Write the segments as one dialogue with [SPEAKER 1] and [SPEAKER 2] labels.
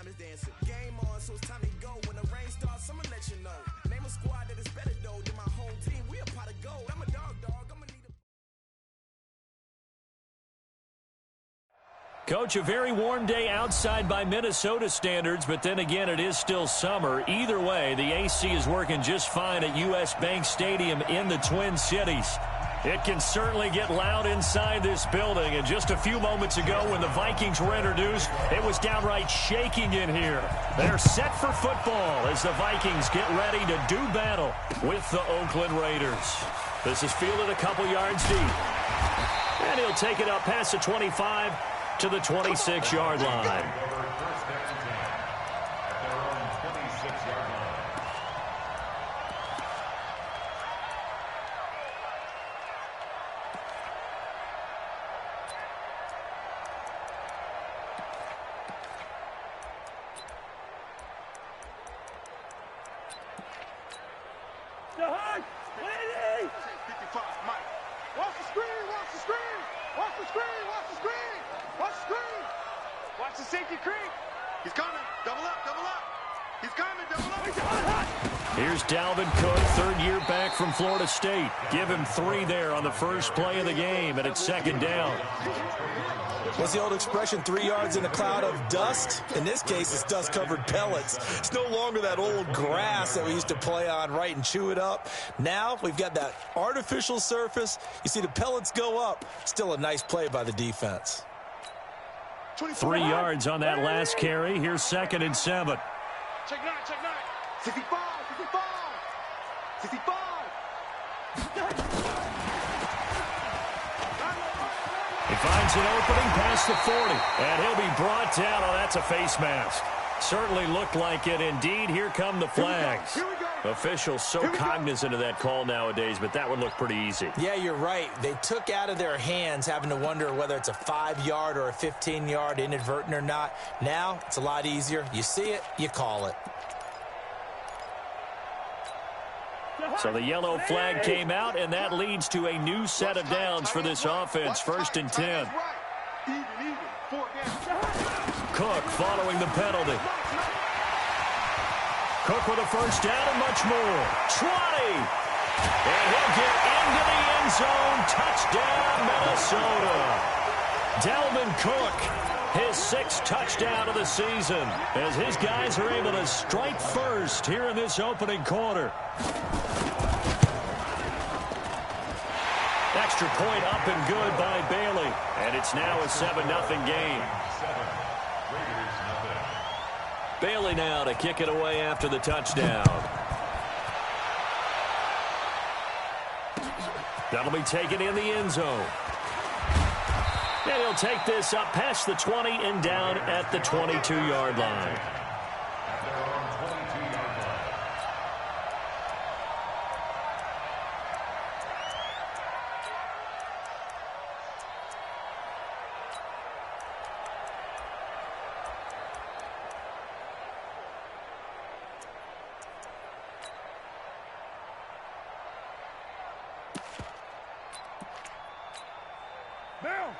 [SPEAKER 1] time is dancing. Game on, so it's time to go. When the rain starts, I'ma let you know. Name a squad that is better though than my home team. We a pot of gold. I'm a dog. I'ma need a...
[SPEAKER 2] Coach, a very warm day outside by Minnesota standards, but then again, it is still summer. Either way, the AC is working just fine at U.S. Bank Stadium in the Twin Cities. It can certainly get loud inside this building, and just a few moments ago when the Vikings were introduced, it was downright shaking in here. They're set for football as the Vikings get ready to do battle with the Oakland Raiders. This is fielded a couple yards deep, and he'll take it up past the 25 to the 26-yard line. Here's Dalvin Cook, third-year back from Florida State. Give him 3 there on the first play of the game, and it's second down.
[SPEAKER 3] What's the old expression, 3 yards in a cloud of dust? In this case, it's dust-covered pellets. It's no longer that old grass that we used to play on, right, and chew it up. Now we've got that artificial surface. You see the pellets go up. Still a nice play by the defense.
[SPEAKER 2] 3 yards on that last carry. Here's 2nd and 7.
[SPEAKER 4] Check 9. 65.
[SPEAKER 2] He finds an opening past the 40, and he'll be brought down. Oh, that's a face mask. Certainly looked like it. Indeed, here come the flags. Officials so cognizant of that call nowadays, but that would look pretty easy.
[SPEAKER 3] Yeah, you're right. They took out of their hands having to wonder whether it's a 5-yard or a 15-yard inadvertent or not. Now, it's a lot easier. You see it, you call it.
[SPEAKER 2] So the yellow flag came out, and that leads to a new set of downs for this offense. 1st and 10. Cook following the penalty. Cook with a first down and much more. 20. And he'll get into the end zone. Touchdown, Minnesota. Dalvin Cook, his 6th touchdown of the season, as his guys are able to strike first here in this opening quarter. Extra point up and good by Bailey. And it's now a 7-0 game. Bailey now to kick it away after the touchdown. That'll be taken in the end zone. And he'll take this up past the 20 and down at the 22-yard line.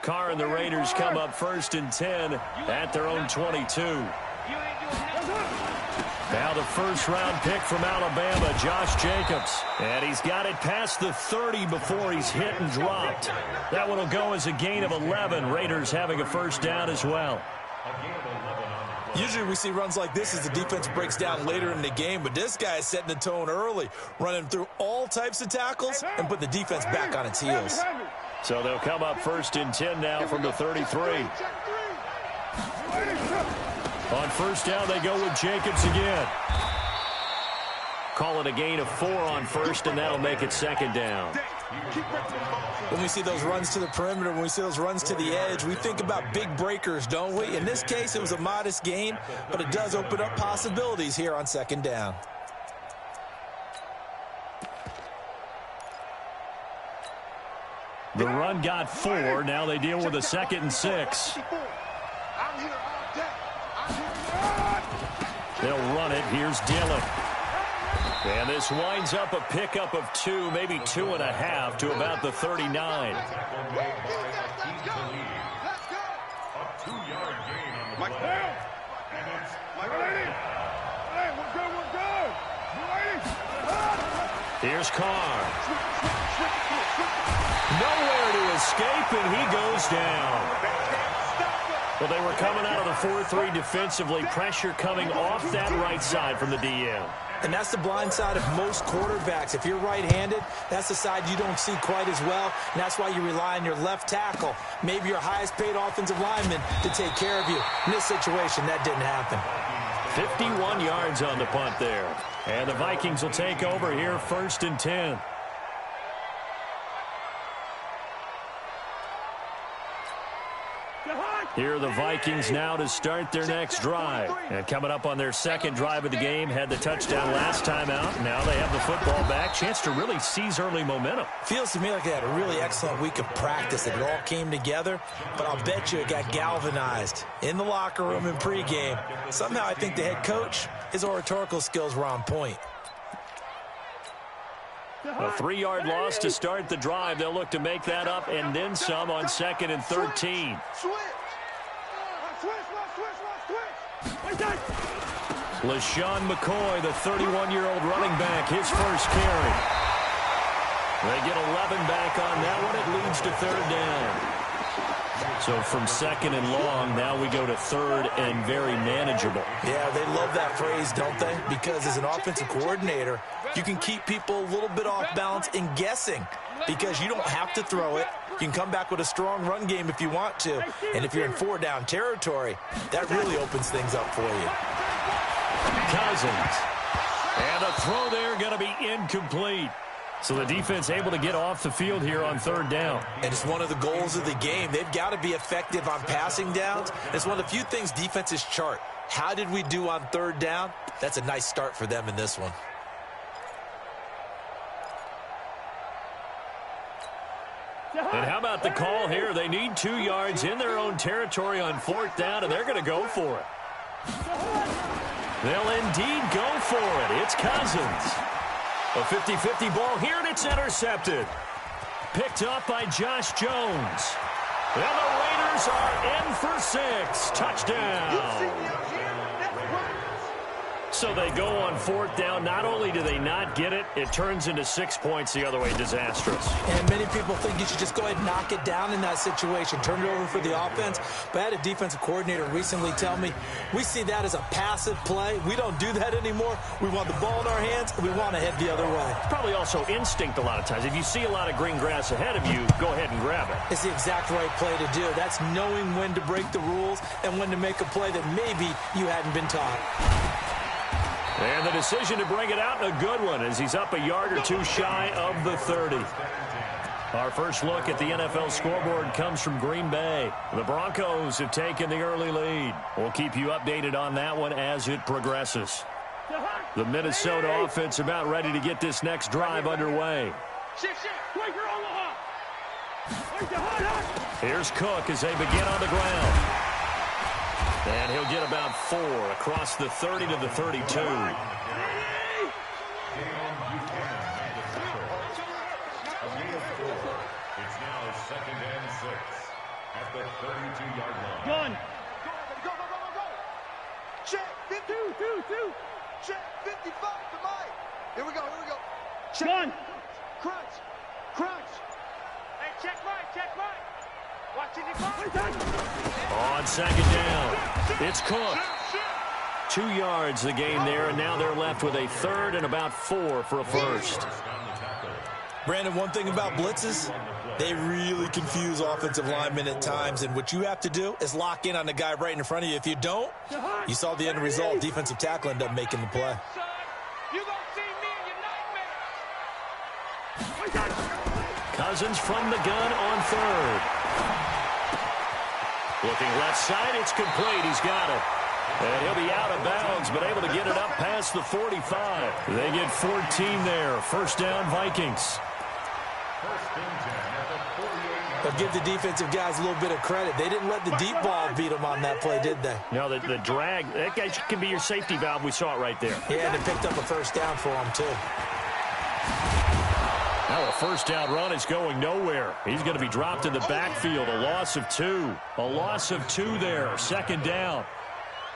[SPEAKER 2] Carr and the Raiders come up 1st and 10 at their own 22. Now the first-round pick from Alabama, Josh Jacobs. And he's got it past the 30 before he's hit and dropped. That one will go as a gain of 11. Raiders having a first down as well.
[SPEAKER 3] Usually we see runs like this as the defense breaks down later in the game, but this guy is setting the tone early, running through all types of tackles and put the defense back on its heels.
[SPEAKER 2] So they'll come up 1st and 10 now from the 33. On first down, they go with Jacobs again. Call it a gain of 4 on first, and that'll make it 2nd down.
[SPEAKER 3] When we see those runs to the perimeter, when we see those runs to the edge, we think about big breakers, don't we? In this case, it was a modest gain, but it does open up possibilities here on 2nd down.
[SPEAKER 2] The run got 4. Now they deal with a 2nd and 6. They'll run it. Here's Dillon. And this winds up a pickup of 2, maybe 2.5 to about the 39. Here's Carr. Nowhere to escape, and he goes down. Well, they were coming out of the 4-3 defensively. Pressure coming off that right side from the DM.
[SPEAKER 3] And that's the blind side of most quarterbacks. If you're right-handed, that's the side you don't see quite as well, and that's why you rely on your left tackle, maybe your highest-paid offensive lineman, to take care of you. In this situation, that didn't happen.
[SPEAKER 2] 51 yards on the punt there. And the Vikings will take over here, 1st and 10. Here are the Vikings now to start their next drive. And coming up on their second drive of the game, had the touchdown last time out. Now they have the football back. Chance to really seize early momentum.
[SPEAKER 3] Feels to me like they had a really excellent week of practice. It all came together, but I'll bet you it got galvanized in the locker room in pregame. Somehow I think the head coach, his oratorical skills were on point.
[SPEAKER 2] A 3-yard loss to start the drive. They'll look to make that up and then some on 2nd and 13. LaShawn McCoy, the 31-year-old running back, his first carry. They get 11 back on that one. It leads to 3rd down. So from 2nd and long, now we go to 3rd and very manageable.
[SPEAKER 3] Yeah, they love that phrase, don't they? Because as an offensive coordinator, you can keep people a little bit off balance and guessing because you don't have to throw it. You can come back with a strong run game if you want to. And if you're in 4-down territory, that really opens things up for you.
[SPEAKER 2] Cousins. And a throw there going to be incomplete. So the defense able to get off the field here on 3rd down.
[SPEAKER 3] And it's one of the goals of the game. They've got to be effective on passing downs. It's one of the few things defenses chart. How did we do on 3rd down? That's a nice start for them in this one.
[SPEAKER 2] And how about the call here? They need 2 yards in their own territory on 4th down, and they're going to go for it. They'll indeed go for it. It's Cousins. A 50-50 ball here, and it's intercepted. Picked up by Josh Jones. And the Raiders are in for 6. Touchdown. So they go on 4th down. Not only do they not get it, it turns into 6 points the other way. Disastrous.
[SPEAKER 3] And many people think you should just go ahead and knock it down in that situation. Turn it over for the offense. But I had a defensive coordinator recently tell me, we see that as a passive play. We don't do that anymore. We want the ball in our hands, and we want to head the other way.
[SPEAKER 2] Probably also instinct a lot of times. If you see a lot of green grass ahead of you, go ahead and grab it.
[SPEAKER 3] It's the exact right play to do. That's knowing when to break the rules and when to make a play that maybe you hadn't been taught.
[SPEAKER 2] And the decision to bring it out, a good one, as he's up a yard or 2 shy of the 30. Our first look at the NFL scoreboard comes from Green Bay. The Broncos have taken the early lead. We'll keep you updated on that one as it progresses. The Minnesota offense about ready to get this next drive underway. Here's Cook as they begin on the ground. And he'll get about 4 across the 30 to the 32.
[SPEAKER 5] It's now 2nd and 6 at the 32-yard line.
[SPEAKER 4] Gun.
[SPEAKER 1] Go. Check 50. Check 55 to Mike. Here we go. Check.
[SPEAKER 4] Gun.
[SPEAKER 1] Crunch.
[SPEAKER 4] Hey, check right. Watching the clock.
[SPEAKER 2] On 2nd down, it's Cook. 2 yards the gain there, and now they're left with a 3rd and about 4 for a first.
[SPEAKER 3] Brandon, one thing about blitzes, they really confuse offensive linemen at times, and what you have to do is lock in on the guy right in front of you. If you don't, you saw the end result. Defensive tackle ended up making the play.
[SPEAKER 4] You gonna see me in your nightmare.
[SPEAKER 2] Cousins from the gun on 3rd. Looking left side, it's complete. He's got it. And he'll be out of bounds, but able to get it up past the 45. They get 14 there. 1st down, Vikings.
[SPEAKER 3] But give the defensive guys a little bit of credit. They didn't let the deep ball beat them on that play, did they?
[SPEAKER 2] No, the drag, that guy can be your safety valve. We saw it right there.
[SPEAKER 3] Yeah, and they picked up a 1st down for them, too.
[SPEAKER 2] Now a 1st down run is going nowhere. He's going to be dropped in the backfield. A loss of 2. A loss of 2 there. 2nd down.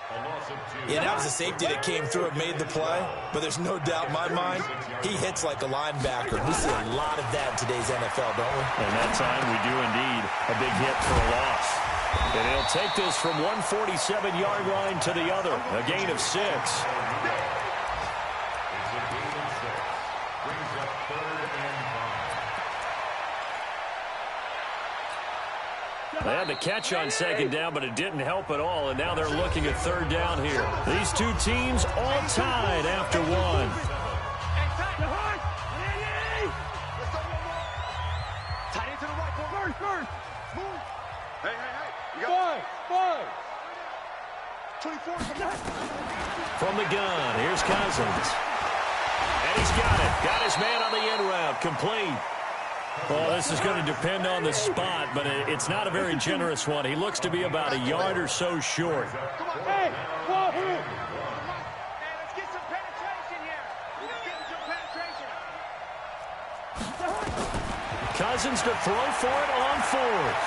[SPEAKER 5] A loss of 2.
[SPEAKER 3] Yeah, that was a safety that came through and made the play, but there's no doubt in my mind, he hits like a linebacker. We see a lot of that in today's NFL, don't we?
[SPEAKER 2] And that time we do indeed a big hit for a loss. And he'll take this from 147-yard line to the other, a gain of 6.
[SPEAKER 5] It's a gain of 6. Brings up 3rd and 5.
[SPEAKER 2] They had the catch on 2nd down, but it didn't help at all, and now they're looking at 3rd down here. These two teams all tied after 1. From the gun, here's Cousins. And he's got it. Got his man on the end route, complete. Well, this is going to depend on the spot, but it's not a very generous one. He looks to be about a yard or so short.
[SPEAKER 4] Hey, let's get some penetration here. Let's get some penetration.
[SPEAKER 2] Cousins to throw for it on 4th.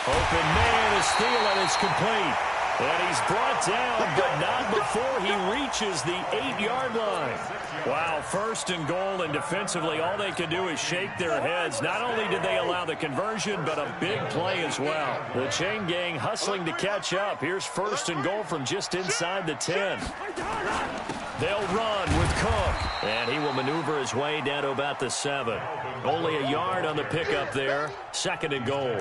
[SPEAKER 2] Open man is Thielen is complete. And he's brought down, but not before he reaches the 8-yard line. Wow, 1st and goal, and defensively all they can do is shake their heads. Not only did they allow the conversion, but a big play as well. The chain gang hustling to catch up. Here's 1st and goal from just inside the 10. They'll run with Cook, and he will maneuver his way down to about the 7. Only a yard on the pickup there. 2nd and goal.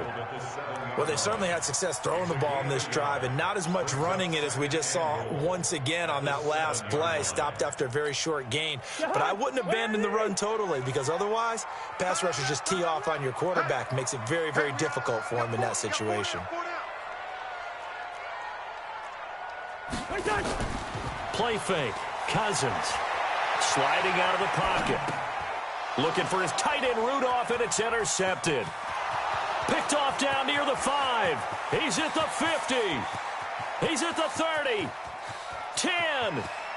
[SPEAKER 3] Well, they certainly had success throwing the ball in this drive, and not as much running it as we just saw once again on that last play. Stopped after a very short gain. But I wouldn't abandon the run totally, because otherwise, pass rushers just tee off on your quarterback. Makes it very, very difficult for him in that situation.
[SPEAKER 2] Play fake. Cousins sliding out of the pocket. Looking for his tight end Rudolph, and it's intercepted. Picked off down near the 5. He's at the 50. He's at the 30. 10.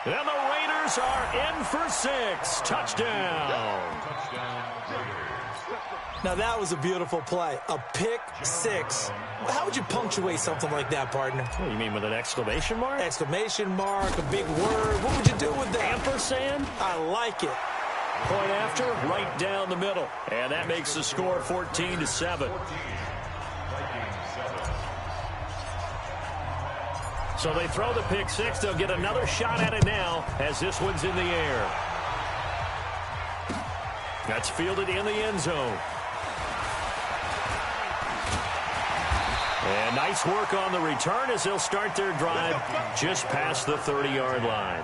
[SPEAKER 2] And the Raiders are in for 6. Touchdown.
[SPEAKER 3] Now, that was a beautiful play. A pick 6. How would you punctuate something like that, partner?
[SPEAKER 2] What, you mean with an exclamation mark?
[SPEAKER 3] Exclamation mark, a big word. What would you do with that?
[SPEAKER 2] Ampersand?
[SPEAKER 3] I like it.
[SPEAKER 2] Point after, right down the middle. And that makes the score 14-7. So they throw the pick 6. They'll get another shot at it now as this one's in the air. That's fielded in the end zone. And nice work on the return as they'll start their drive just past the 30-yard line.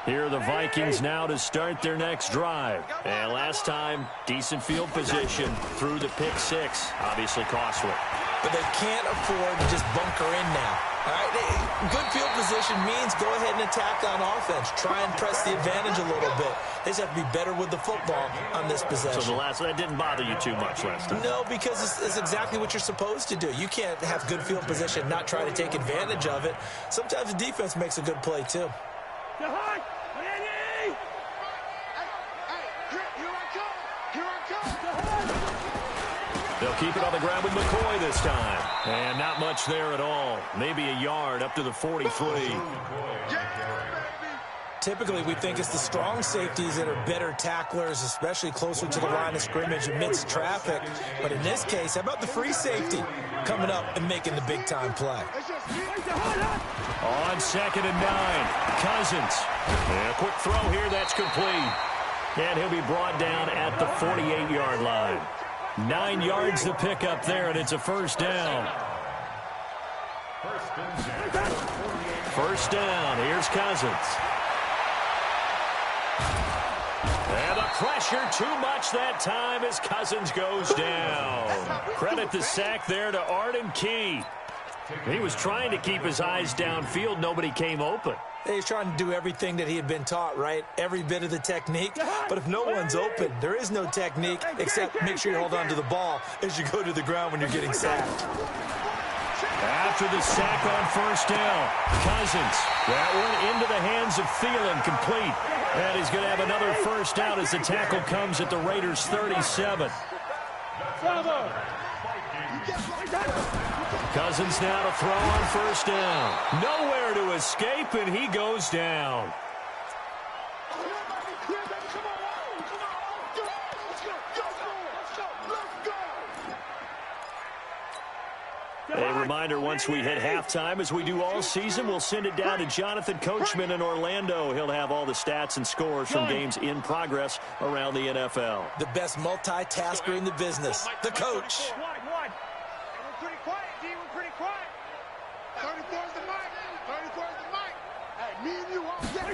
[SPEAKER 2] Here are the Vikings now to start their next drive. And last time, decent field position through the pick 6. Obviously costly.
[SPEAKER 3] But they can't afford to just bunker in now. All right, good field position means go ahead and attack on offense. Try and press the advantage a little bit. They just have to be better with the football on this possession.
[SPEAKER 2] So that didn't bother you too much last time?
[SPEAKER 3] No, because it's exactly what you're supposed to do. You can't have good field position, not try to take advantage of it. Sometimes the defense makes a good play, too.
[SPEAKER 2] They'll keep it on the ground with McCoy this time. And not much there at all. Maybe a yard up to the 43.
[SPEAKER 3] Typically, we think it's the strong safeties that are better tacklers, especially closer to the line of scrimmage amidst traffic. But in this case, how about the free safety coming up and making the big-time play?
[SPEAKER 2] On 2nd and 9, Cousins. And a quick throw here, that's complete. And he'll be brought down at the 48-yard line. 9 yards to pick up there, and it's a first down. First down, here's Cousins. And the pressure too much that time as Cousins goes down. Credit the sack there to Arden Key. He was trying to keep his eyes downfield. Nobody came open.
[SPEAKER 3] He's trying to do everything that he had been taught, right? Every bit of the technique. But if no one's open, there is no technique except make sure you hold on to the ball as you go to the ground when you're getting sacked.
[SPEAKER 2] After the sack on first down, Cousins. That one into the hands of Thielen, complete. And he's going to have another first down as the tackle comes at the Raiders' 37. Cousins now to throw on first down. Nowhere to escape, and he goes down. A reminder, once we hit halftime, as we do all season, we'll send it down to Jonathan Coachman in Orlando. He'll have all the stats and scores from games in progress around the NFL.
[SPEAKER 3] The best multitasker in the business, the coach.
[SPEAKER 4] We're pretty quiet, D. We're pretty quiet. 34's the mic. 34's the mic. Hey, me and you all get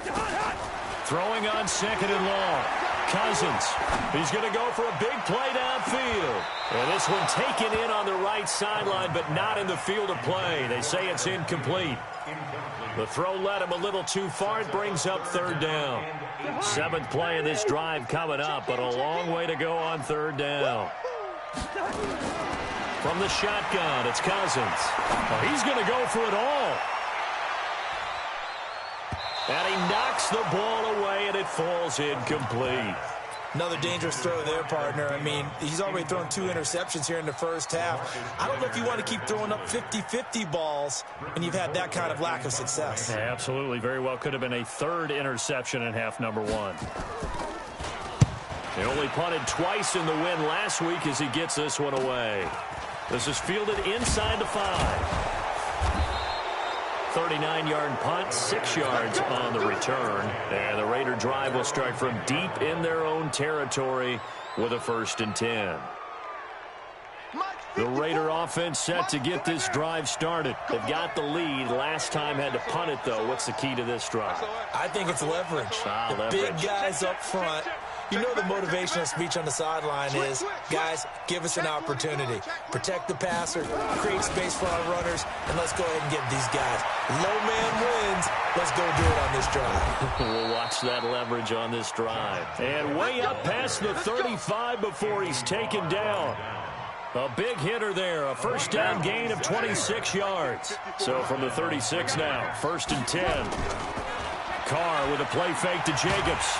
[SPEAKER 2] Throwing on second and long. Cousins. He's going to go for a big play downfield. And this one taken in on the right sideline, but not in the field of play. They say it's incomplete. The throw led him a little too far. It brings up third down. Seventh play of this drive coming up, but a long way to go on third down. From the shotgun, it's Cousins. Oh, he's going to go for it all. And he knocks the ball away, and it falls incomplete.
[SPEAKER 3] Another dangerous throw there, partner. I mean, he's already thrown 2 interceptions here in the first half. I don't know if you want to keep throwing up 50-50 balls when you've had that kind of lack of success.
[SPEAKER 2] Yeah, absolutely. Very well could have been a third interception in half number 1. He only punted twice in the win last week as he gets this one away. This is fielded inside the 5. 39-yard punt, 6 yards on the return. And the Raider drive will start from deep in their own territory with a 1st and 10. The Raider offense set to get this drive started. They've got the lead. Last time had to punt it, though. What's the key to this drive?
[SPEAKER 3] I think it's leverage. Big guys up front. You know the motivational speech on the sideline is, guys, give us an opportunity. Protect the passer, create space for our runners, and let's go ahead and get these guys. Low man wins. Let's go do it on this drive.
[SPEAKER 2] We'll watch that leverage on this drive. And way up past the 35 before he's taken down. A big hitter there, a first down gain of 26 yards. So from the 36 now, 1st and 10. Carr with a play fake to Jacobs.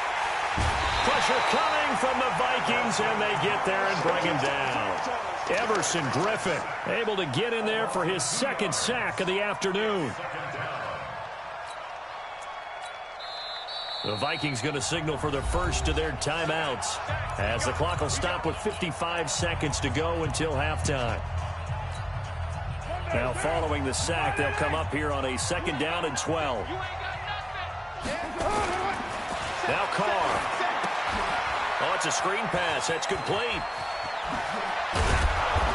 [SPEAKER 2] Pressure coming from the Vikings, and they get there and bring him down. Everson Griffin able to get in there for his 2nd sack of the afternoon. The Vikings going to signal for the first of their timeouts as the clock will stop with 55 seconds to go until halftime. Now following the sack, they'll come up here on a 2nd down and 12. Now Carr. Oh, it's a screen pass. That's complete.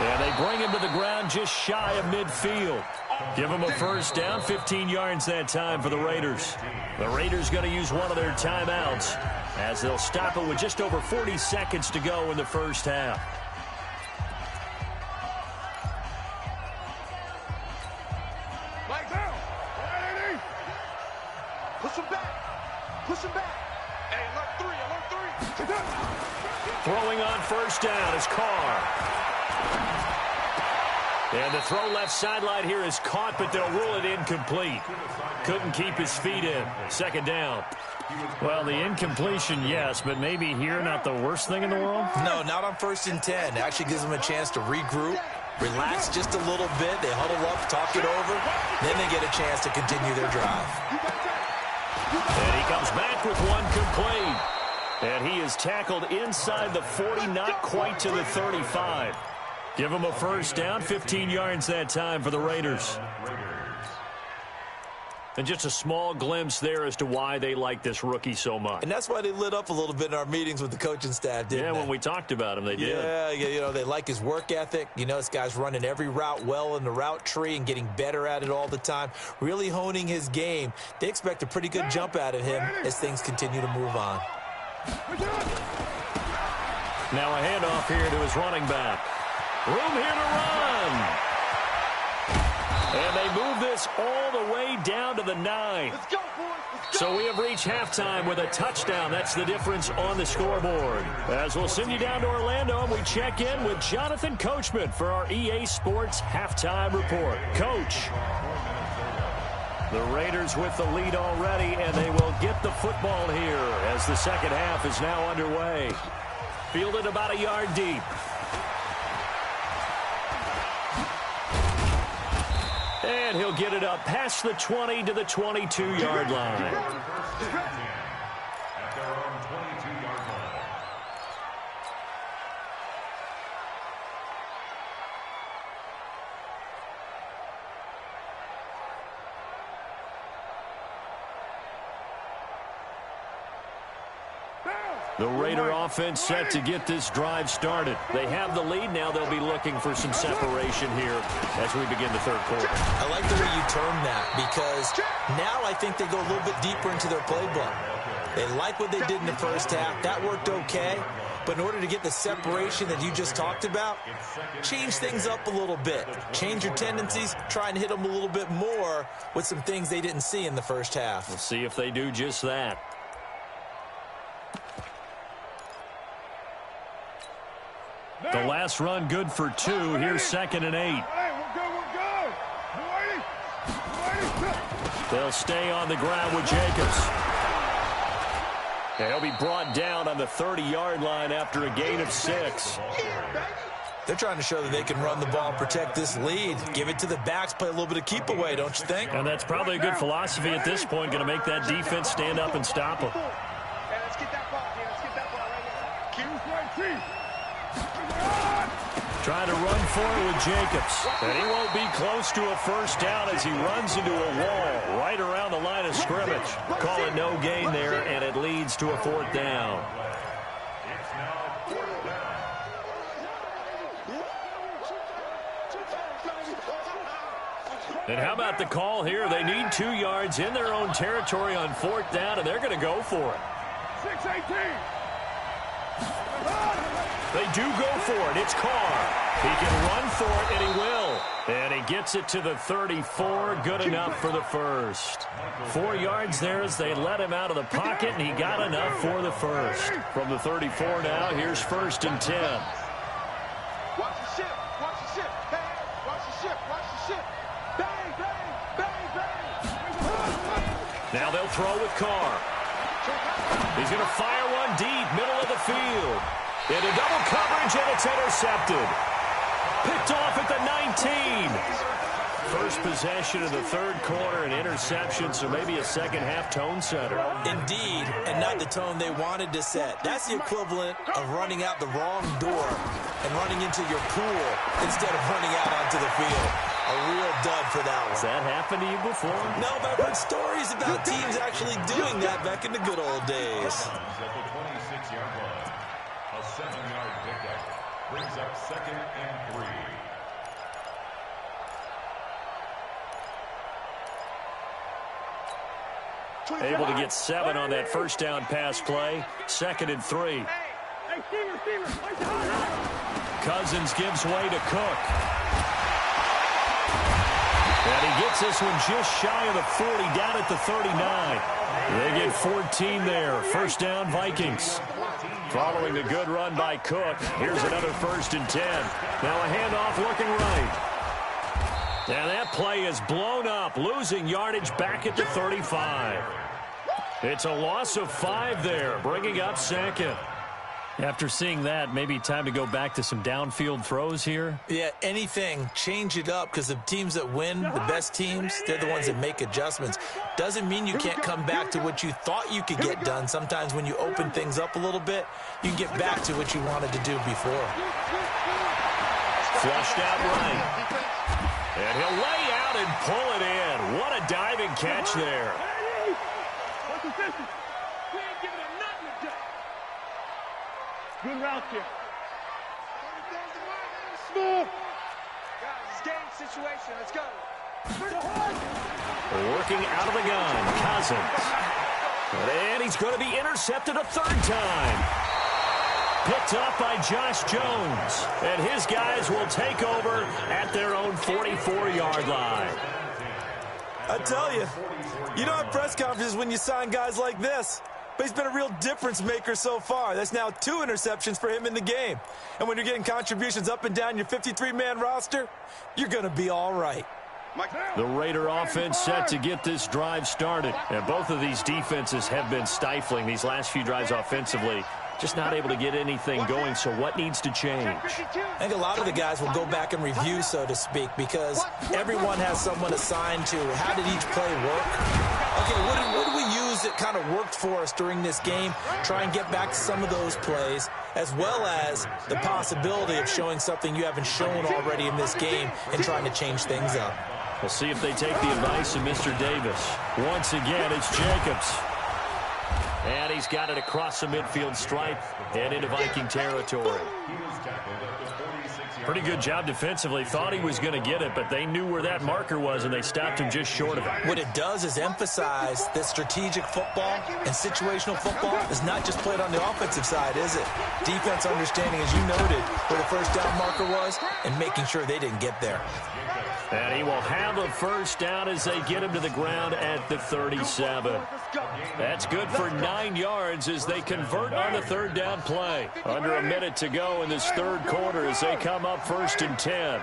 [SPEAKER 2] And they bring him to the ground just shy of midfield. Give him a first down, 15 yards that time for the Raiders. The Raiders going to use one of their timeouts as they'll stop it with just over 40 seconds to go in the first half.
[SPEAKER 4] Push him back. Push him back. Hey, alert 3.
[SPEAKER 2] Throwing on first down is Carr. And the throw left sideline here is caught, but they'll rule it incomplete. Couldn't keep his feet in. 2nd down. Well, the incompletion, yes, but maybe here not the worst thing in the world?
[SPEAKER 3] No, not on 1st and 10. It actually gives them a chance to regroup, relax just a little bit. They huddle up, talk it over. Then they get a chance to continue their drive.
[SPEAKER 2] And he comes back with one complete. And he is tackled inside the 40, not quite to the 35. Give him a first down, 15 yards that time for the Raiders. And just a small glimpse there as to why they like this rookie so much.
[SPEAKER 3] And that's why they lit up a little bit in our meetings with the coaching staff, didn't they?
[SPEAKER 2] Yeah, when we talked about him, they did.
[SPEAKER 3] Yeah, you know, they like his work ethic. You know, this guy's running every route well in the route tree and getting better at it all the time, really honing his game. They expect a pretty good jump out of him as things continue to move on.
[SPEAKER 2] Now a handoff here to his running back. Room here to run. And they move this all the way down to the 9.
[SPEAKER 4] Let's go, boys. Let's go.
[SPEAKER 2] So we have reached halftime with a touchdown. That's the difference on the scoreboard. As we'll send you down to Orlando, and we check in with Jonathan Coachman for our EA Sports Halftime Report. Coach. The Raiders with the lead already, and they will get the football here as the second half is now underway. Fielded about a yard deep. And he'll get it up past the 20 to the 22-yard line.
[SPEAKER 5] At their own 22-yard line.
[SPEAKER 2] The Raider offense set to get this drive started. They have the lead. Now they'll be looking for some separation here as we begin the third quarter.
[SPEAKER 3] I like the way you term that, because now I think they go a little bit deeper into their playbook. They like what they did in the first half. That worked okay. But in order to get the separation that you just talked about, change things up a little bit. Change your tendencies. Try and hit them a little bit more with some things they didn't see in the first half.
[SPEAKER 2] We'll see if they do just that. The last run good for 2. Here's 2nd and 8.
[SPEAKER 4] Hey, we're good.
[SPEAKER 2] They'll stay on the ground with Jacobs. And he'll be brought down on the 30-yard line after a gain of 6.
[SPEAKER 3] They're trying to show that they can run the ball and protect this lead. Give it to the backs, play a little bit of keep away, don't you think?
[SPEAKER 2] And that's probably a good philosophy at this point, going to make that defense stand up and stop them.
[SPEAKER 4] Hey, let's get that ball, man. Let's get that ball right here.
[SPEAKER 2] Trying to run forward with Jacobs. And he won't be close to a first down as he runs into a wall right around the line of scrimmage. Call it no gain there, and it leads to a 4th down.
[SPEAKER 5] It's now 4th down.
[SPEAKER 2] And how about the call here? They need 2 yards in their own territory on 4th down, and they're going to go for it.
[SPEAKER 4] 6-18.
[SPEAKER 2] They do go for it. It's Carr. He can run for it, and he will. And he gets it to the 34. Good enough for the first. 4 yards there as they let him out of the pocket, and he got enough for the first. From the 34 now, here's 1st and 10.
[SPEAKER 4] Watch the ship. Watch the ship. Hey, watch the ship. Watch the ship. Bang, bang, bang, bang.
[SPEAKER 2] Now they'll throw with Carr. He's going to fire one deep, middle of the field. Into double coverage, and it's intercepted. Picked off at the 19. First possession of the third quarter, an interception, so maybe a second-half tone setter.
[SPEAKER 3] Indeed, and not the tone they wanted to set. That's the equivalent of running out the wrong door and running into your pool instead of running out onto the field. A real dud for that one.
[SPEAKER 2] Has that happened to you before?
[SPEAKER 3] No, but I've heard stories about teams actually doing that back in the good old days.
[SPEAKER 5] At the 26-yard line, a 7-yard pickup brings up 2nd and 3.
[SPEAKER 2] Able to get 7 on that first down pass play. 2nd and 3.
[SPEAKER 4] Hey, Steamer.
[SPEAKER 2] Cousins gives way to Cook. And he gets this one just shy of the 40, down at the 39. They get 14 there. First down, Vikings. Following the good run by Cook, here's another 1st and 10. Now a handoff looking right. And that play is blown up, losing yardage back at the 35. It's a loss of 5 there, bringing up 2nd. After seeing that, maybe time to go back to some downfield throws here.
[SPEAKER 3] Yeah, anything, change it up, because the teams that win, the best teams, they're the ones that make adjustments. Doesn't mean you can't come back to what you thought you could get done. Sometimes when you open things up a little bit, you can get back to what you wanted to do before.
[SPEAKER 2] Flushed out right. And he'll lay out and pull it in. What a diving catch there.
[SPEAKER 4] Good route here. Smooth. Guys, it's game situation. Let's go.
[SPEAKER 2] Working out of the gun, Cousins. And he's going to be intercepted a 3rd time. picked up by Josh Jones. And his guys will take over at their own 44-yard line.
[SPEAKER 3] I tell you, you don't have press conferences when you sign guys like this. But he's been a real difference maker so far. That's now 2 interceptions for him in the game. And when you're getting contributions up and down your 53-man roster, you're going to be all right.
[SPEAKER 2] The Raider offense set to get this drive started. And both of these defenses have been stifling these last few drives offensively. Just not able to get anything going, so what needs to change?
[SPEAKER 3] I think a lot of the guys will go back and review, so to speak, because everyone has someone assigned to how did each play work. Okay, what did we use that kind of worked for us during this game? Try and get back to some of those plays, as well as the possibility of showing something you haven't shown already in this game and trying to change things up.
[SPEAKER 2] We'll see if they take the advice of Mr. Davis. Once again, it's Jacobs. And he's got it across the midfield stripe and into Viking territory. Pretty good job defensively. Thought he was going to get it, but they knew where that marker was, and they stopped him just short of it.
[SPEAKER 3] What it does is emphasize that strategic football and situational football is not just played on the offensive side, is it? Defense understanding, as you noted, where the first down marker was and making sure they didn't get there.
[SPEAKER 2] And he will have a first down as they get him to the ground at the 37. That's good for 9 yards as they convert on the third down play. Under a minute to go in this third quarter as they come up 1st and 10.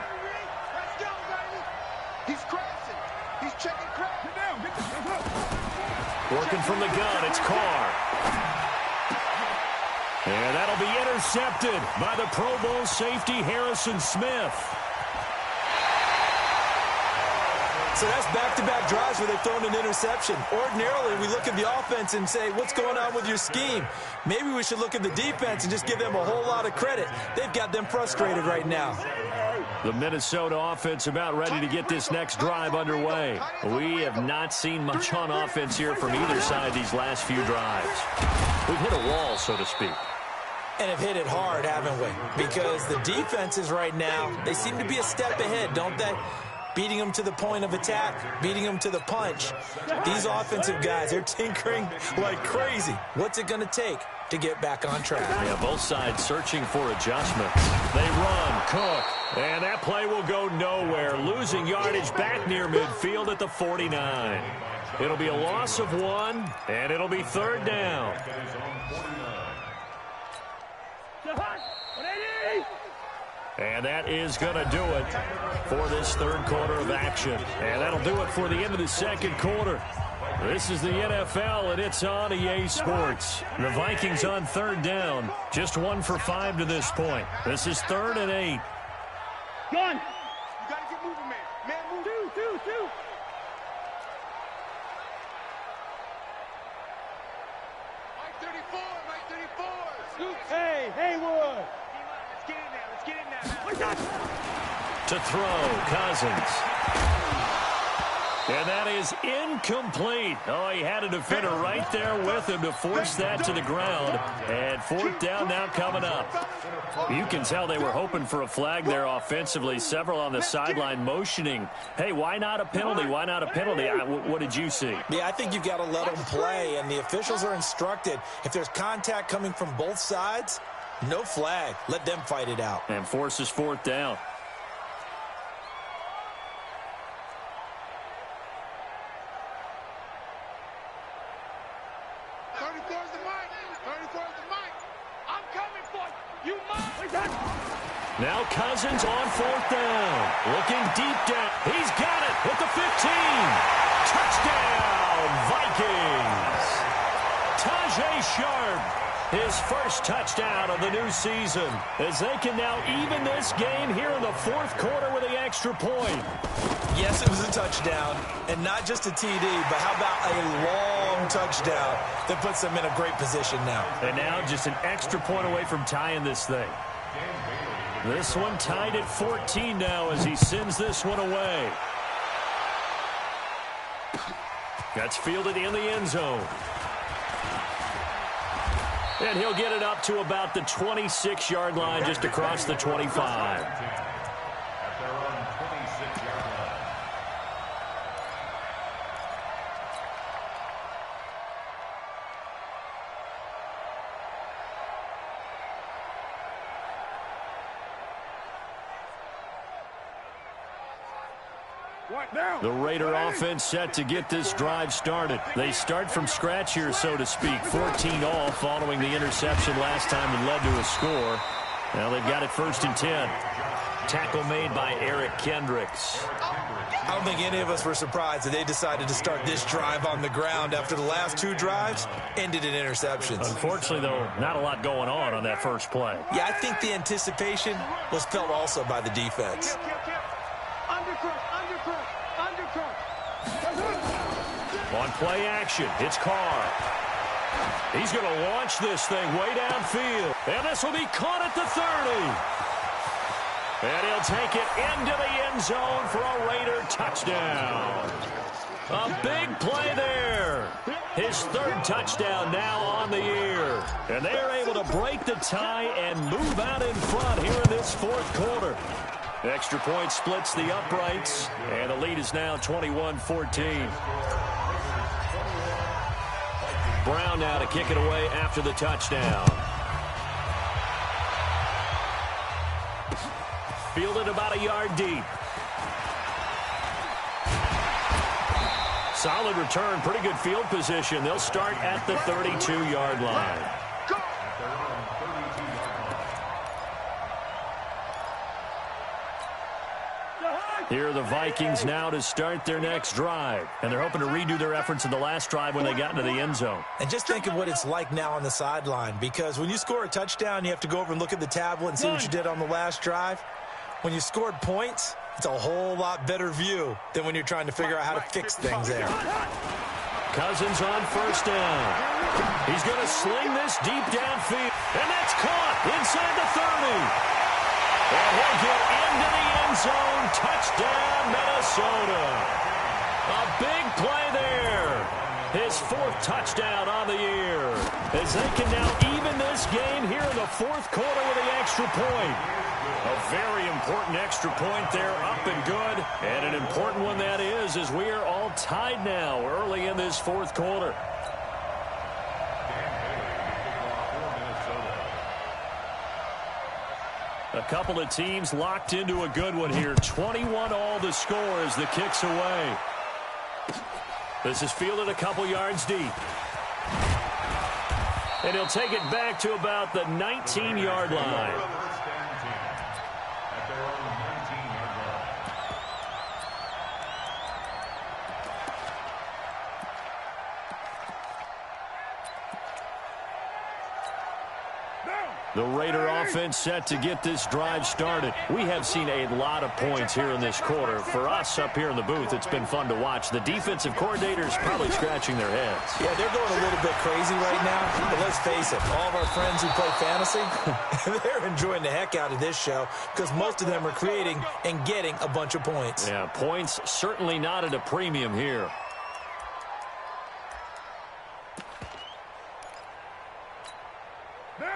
[SPEAKER 4] He's crashing. He's checking crash.
[SPEAKER 2] Working from the gun, it's Carr. And that'll be intercepted by the Pro Bowl safety Harrison Smith.
[SPEAKER 3] So that's back-to-back drives where they've thrown an interception. Ordinarily, we look at the offense and say, what's going on with your scheme? Maybe we should look at the defense and just give them a whole lot of credit. They've got them frustrated right now.
[SPEAKER 2] The Minnesota offense about ready to get this next drive underway. We have not seen much on offense here from either side these last few drives. We've hit a wall, so to speak.
[SPEAKER 3] And have hit it hard, haven't we? Because the defenses right now, they seem to be a step ahead, don't they? Beating them to the point of attack, beating them to the punch. These offensive guys, they're tinkering like crazy. What's it going to take to get back on track?
[SPEAKER 2] Yeah, both sides searching for adjustments. They run, Cook, and that play will go nowhere. Losing yardage back near midfield at the 49. It'll be a loss of 1, and it'll be third down. And that is going to do it for this third quarter of action. And that'll do it for the end of the second quarter. This is the NFL, and it's on EA Sports. The Vikings on third down. Just 1 for 5 to this point. This is 3rd and 8.
[SPEAKER 4] Gun. You got to get moving, man. Man, move. Two. Mike 34. Hey, Haywood. Let's get in there.
[SPEAKER 2] To throw, Cousins. And that is incomplete. Oh, he had a defender right there with him to force that to the ground. And 4th down now coming up. You can tell they were hoping for a flag there offensively. Several on the sideline motioning. Hey, why not a penalty? Why not a penalty? What did you see?
[SPEAKER 3] Yeah, I think you've got to let them play. And the officials are instructed, if there's contact coming from both sides, no flag. Let them fight it out.
[SPEAKER 2] And forces 4th down. Now Cousins on 4th down. Looking deep down. He's got it at the 15. Touchdown, Vikings. Tajay Sharp, his first touchdown of the new season, as they can now even this game here in the 4th quarter with the extra point.
[SPEAKER 3] Yes, it was a touchdown, and not just a TD, but how about a long touchdown that puts them in a great position now.
[SPEAKER 2] And now just an extra point away from tying this thing. This one tied at 14 now as he sends this one away. That's fielded in the end zone. And he'll get it up to about the 26-yard line, just across the 25. The Raider offense set to get this drive started. They start from scratch here, so to speak. 14 all following the interception last time that led to a score. Now they've got it 1st and 10. Tackle made by Eric Kendricks.
[SPEAKER 3] I don't think any of us were surprised that they decided to start this drive on the ground after the last 2 drives ended in interceptions.
[SPEAKER 2] Unfortunately, though, not a lot going on that first play.
[SPEAKER 3] Yeah, I think the anticipation was felt also by the defense.
[SPEAKER 2] On play action, it's Carr. He's going to launch this thing way downfield. And this will be caught at the 30. And he'll take it into the end zone for a Raider touchdown. A big play there. His 3rd touchdown now on the year. And they're able to break the tie and move out in front here in this 4th quarter. Extra point splits the uprights, and the lead is now 21-14. Brown now to kick it away after the touchdown. Fielded about a yard deep. Solid return, pretty good field position. They'll start at the 32-yard line. Here are the Vikings now to start their next drive. And they're hoping to redo their efforts in the last drive when they got into the end zone.
[SPEAKER 3] And just think of what it's like now on the sideline, because when you score a touchdown, you have to go over and look at the tablet and see what you did on the last drive. When you scored points, it's a whole lot better view than when you're trying to figure out how to fix things there.
[SPEAKER 2] Cousins on 1st down. He's going to sling this deep downfield. And that's caught inside the 30. And he'll get into the end zone. Touchdown, Minnesota. A big play there. His 4th touchdown on the year. As they can now even this game here in the 4th quarter with the extra point. A very important extra point there, up and good. And an important one that is, as we are all tied now early in this 4th quarter. A couple of teams locked into a good one here. 21 all the score as the kick's away. This is fielded a couple yards deep. And he'll take it back to about the 19-yard line. The Raider offense set to get this drive started. We have seen a lot of points here in this quarter. For us up here in the booth, it's been fun to watch. The defensive coordinators probably scratching their heads.
[SPEAKER 3] Yeah, they're going a little bit crazy right now. But let's face it, all of our friends who play fantasy, they're enjoying the heck out of this show because most of them are creating and getting a bunch of points.
[SPEAKER 2] Yeah, points certainly not at a premium here.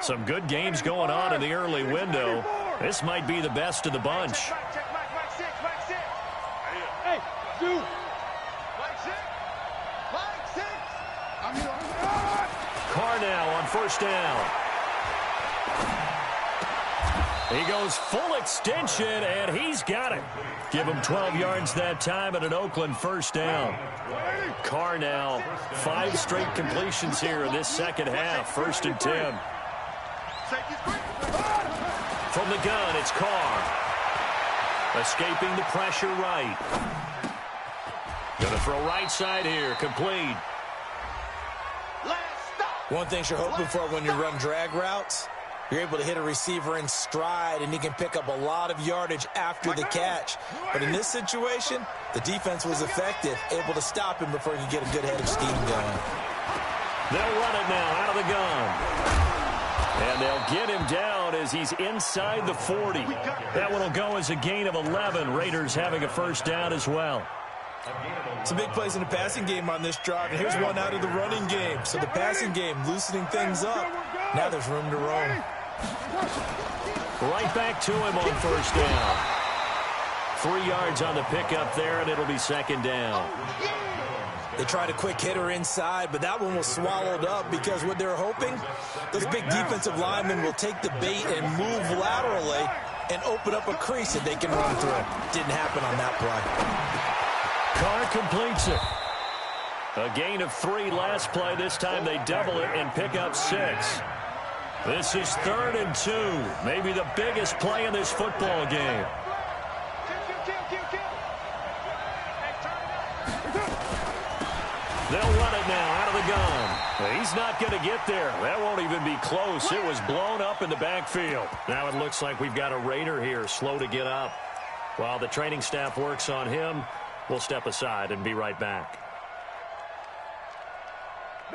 [SPEAKER 2] Some good games going on in the early window. This might be the best of the bunch.
[SPEAKER 4] Hey, dude.
[SPEAKER 2] Carr now on 1st down. He goes full extension, and he's got it. Give him 12 yards that time and an Oakland 1st down. Carr now, 5 straight completions here in this second half. 1st and 10. From the gun, it's Carr. Escaping the pressure right. Gonna throw right side here, complete.
[SPEAKER 3] One thing you're hoping for when you run drag routes, you're able to hit a receiver in stride, and he can pick up a lot of yardage after the catch. But in this situation, the defense was effective, able to stop him before he could get a good head of steam going.
[SPEAKER 2] They'll run it now out of the gun. And they'll get him down as he's inside the 40. That one will go as a gain of 11. Raiders having a 1st down as well.
[SPEAKER 3] Some big plays in the passing game on this drive, and here's one out of the running game. So the passing game loosening things up. Now there's room to roam.
[SPEAKER 2] Right back to him on 1st down. 3 yards on the pickup there, and it'll be 2nd down.
[SPEAKER 3] They tried a quick hitter inside, but that one was swallowed up because what they're hoping, those big defensive linemen will take the bait and move laterally and open up a crease that they can run through. Didn't happen on that play.
[SPEAKER 2] Carr completes it. A gain of 3 last play. This time they double it and pick up 6. This is 3rd and 2. Maybe the biggest play in this football game. They'll run it now out of the gun. He's not going to get there. That won't even be close. It was blown up in the backfield. Now it looks like we've got a Raider here, slow to get up. While the training staff works on him, we'll step aside and be right back.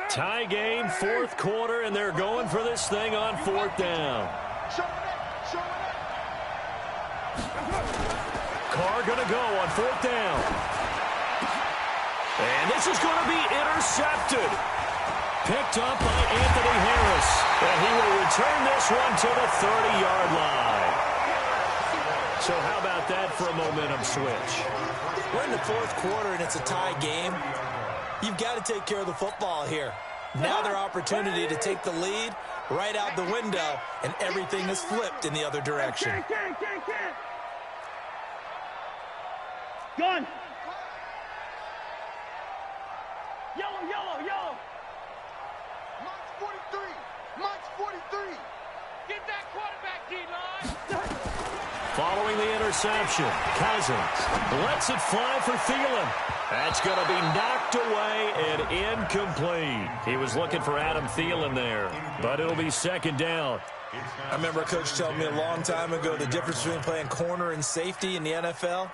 [SPEAKER 2] Tie game, 4th quarter, and they're going for this thing on 4th down. Carr going to go on 4th down. And this is going to be intercepted. Picked up by Anthony Harris. And he will return this one to the 30-yard line. So how about that for a momentum switch?
[SPEAKER 3] We're in the 4th quarter, and it's a tie game. You've got to take care of the football here. Now their opportunity to take the lead right out the window, and everything is flipped in the other direction.
[SPEAKER 4] Gun! Yellow, yellow, yellow! March 43! March 43! Get that quarterback, D-line!
[SPEAKER 2] Following the interception, Cousins lets it fly for Thielen. That's going to be knocked away and incomplete. He was looking for Adam Thielen there, but it'll be 2nd down.
[SPEAKER 3] I remember a coach telling me a long time ago the difference between playing corner and safety in the NFL.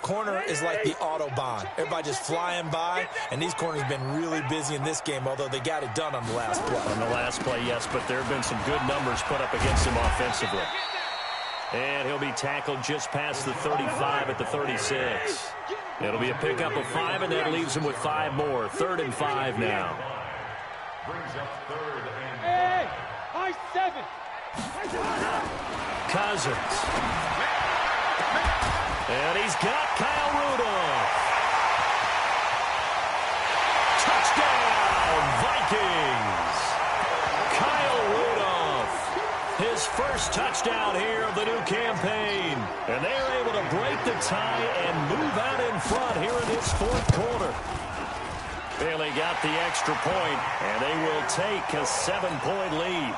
[SPEAKER 3] Corner is like the Autobahn. Everybody just flying by, and these corners have been really busy in this game, although they got it done on the last play.
[SPEAKER 2] On the last play, yes, but there have been some good numbers put up against him offensively. And he'll be tackled just past the 35 at the 36. It'll be a pickup of 5, and that leaves him with 5 more. 3rd and 5 now.
[SPEAKER 5] Brings up 3rd and 5.
[SPEAKER 4] Hey, I-7!
[SPEAKER 2] Cousins. And he's got Kyle Rudolph. Touchdown, Vikings. Kyle Rudolph. His first touchdown here of the new campaign. And they're able to break the tie and move out in front here in this 4th quarter. Bailey got the extra point, and they will take a 7-point lead.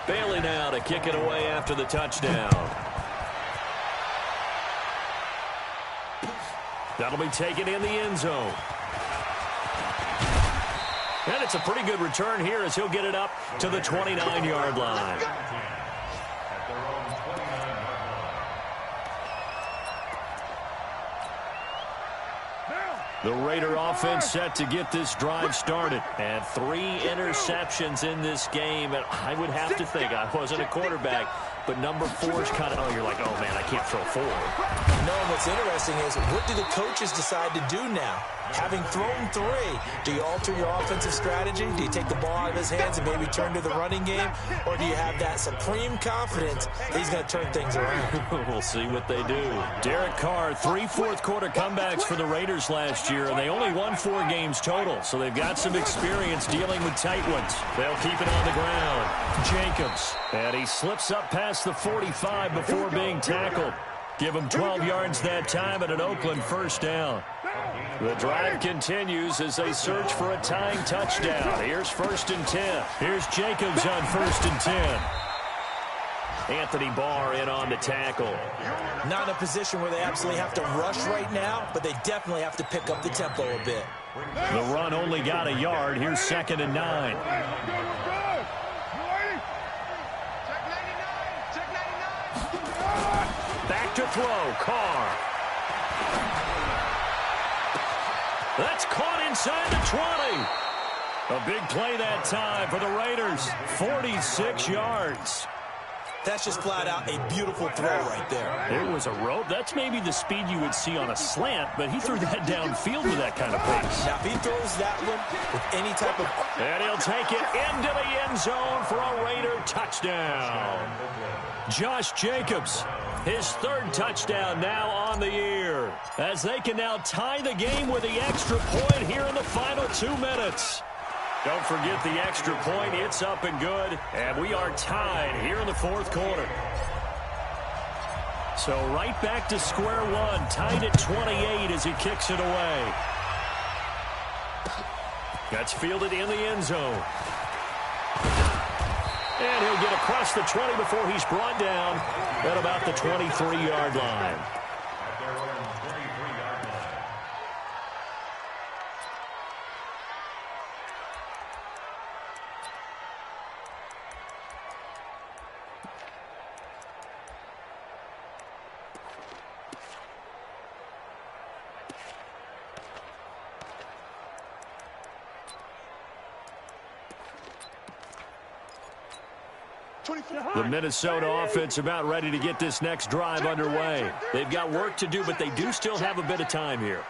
[SPEAKER 2] Bailey now to kick it away after the touchdown. That'll be taken in the end zone. And it's a pretty good return here as he'll get it up to the 29-yard line. The Raider offense set to get this drive started. And 3 interceptions in this game. And I would have to think, I wasn't a quarterback, but number 4 is kind of, oh, you're like, oh, man, I can't throw 4.
[SPEAKER 3] No, what's interesting is, what do the coaches decide to do now? Having thrown 3, do you alter your offensive strategy? Do you take the ball out of his hands and maybe turn to the running game? Or do you have that supreme confidence that he's going to turn things around?
[SPEAKER 2] We'll see what they do. Derek Carr, 3 fourth-quarter comebacks for the Raiders last year, and they only won 4 games total, so they've got some experience dealing with tight ones. They'll keep it on the ground. Jacobs, and he slips up past the 45 before being tackled. Give him 12 yards that time and an Oakland first down. The drive continues as they search for a tying touchdown. Here's 1st and 10. Here's Jacobs on 1st and 10. Anthony Barr in on the tackle.
[SPEAKER 3] Not in a position where they absolutely have to rush right now, but they definitely have to pick up the tempo a bit.
[SPEAKER 2] The run only got a yard. Here's 2nd and 9. Back to throw, Carr. That's caught inside the 20. A big play that time for the Raiders. 46 yards.
[SPEAKER 3] That's just flat out a beautiful throw right there.
[SPEAKER 2] It was a rope. That's maybe the speed you would see on a slant, but he threw that downfield with that kind of pace.
[SPEAKER 3] Now, if he throws that one with any type of...
[SPEAKER 2] And he'll take it into the end zone for a Raider touchdown. Josh Jacobs, his 3rd touchdown now on the year, as they can now tie the game with the extra point here in the final 2 minutes. Don't forget the extra point. It's up and good, and we are tied here in the 4th quarter. So right back to square one, tied at 28 as he kicks it away. That's fielded in the end zone. And he'll get across the 20 before he's brought down at about the 23-yard line.
[SPEAKER 5] At their own 23-yard line.
[SPEAKER 2] The Minnesota offense about ready to get this next drive underway. They've got work to do, but they do still have a bit of time here.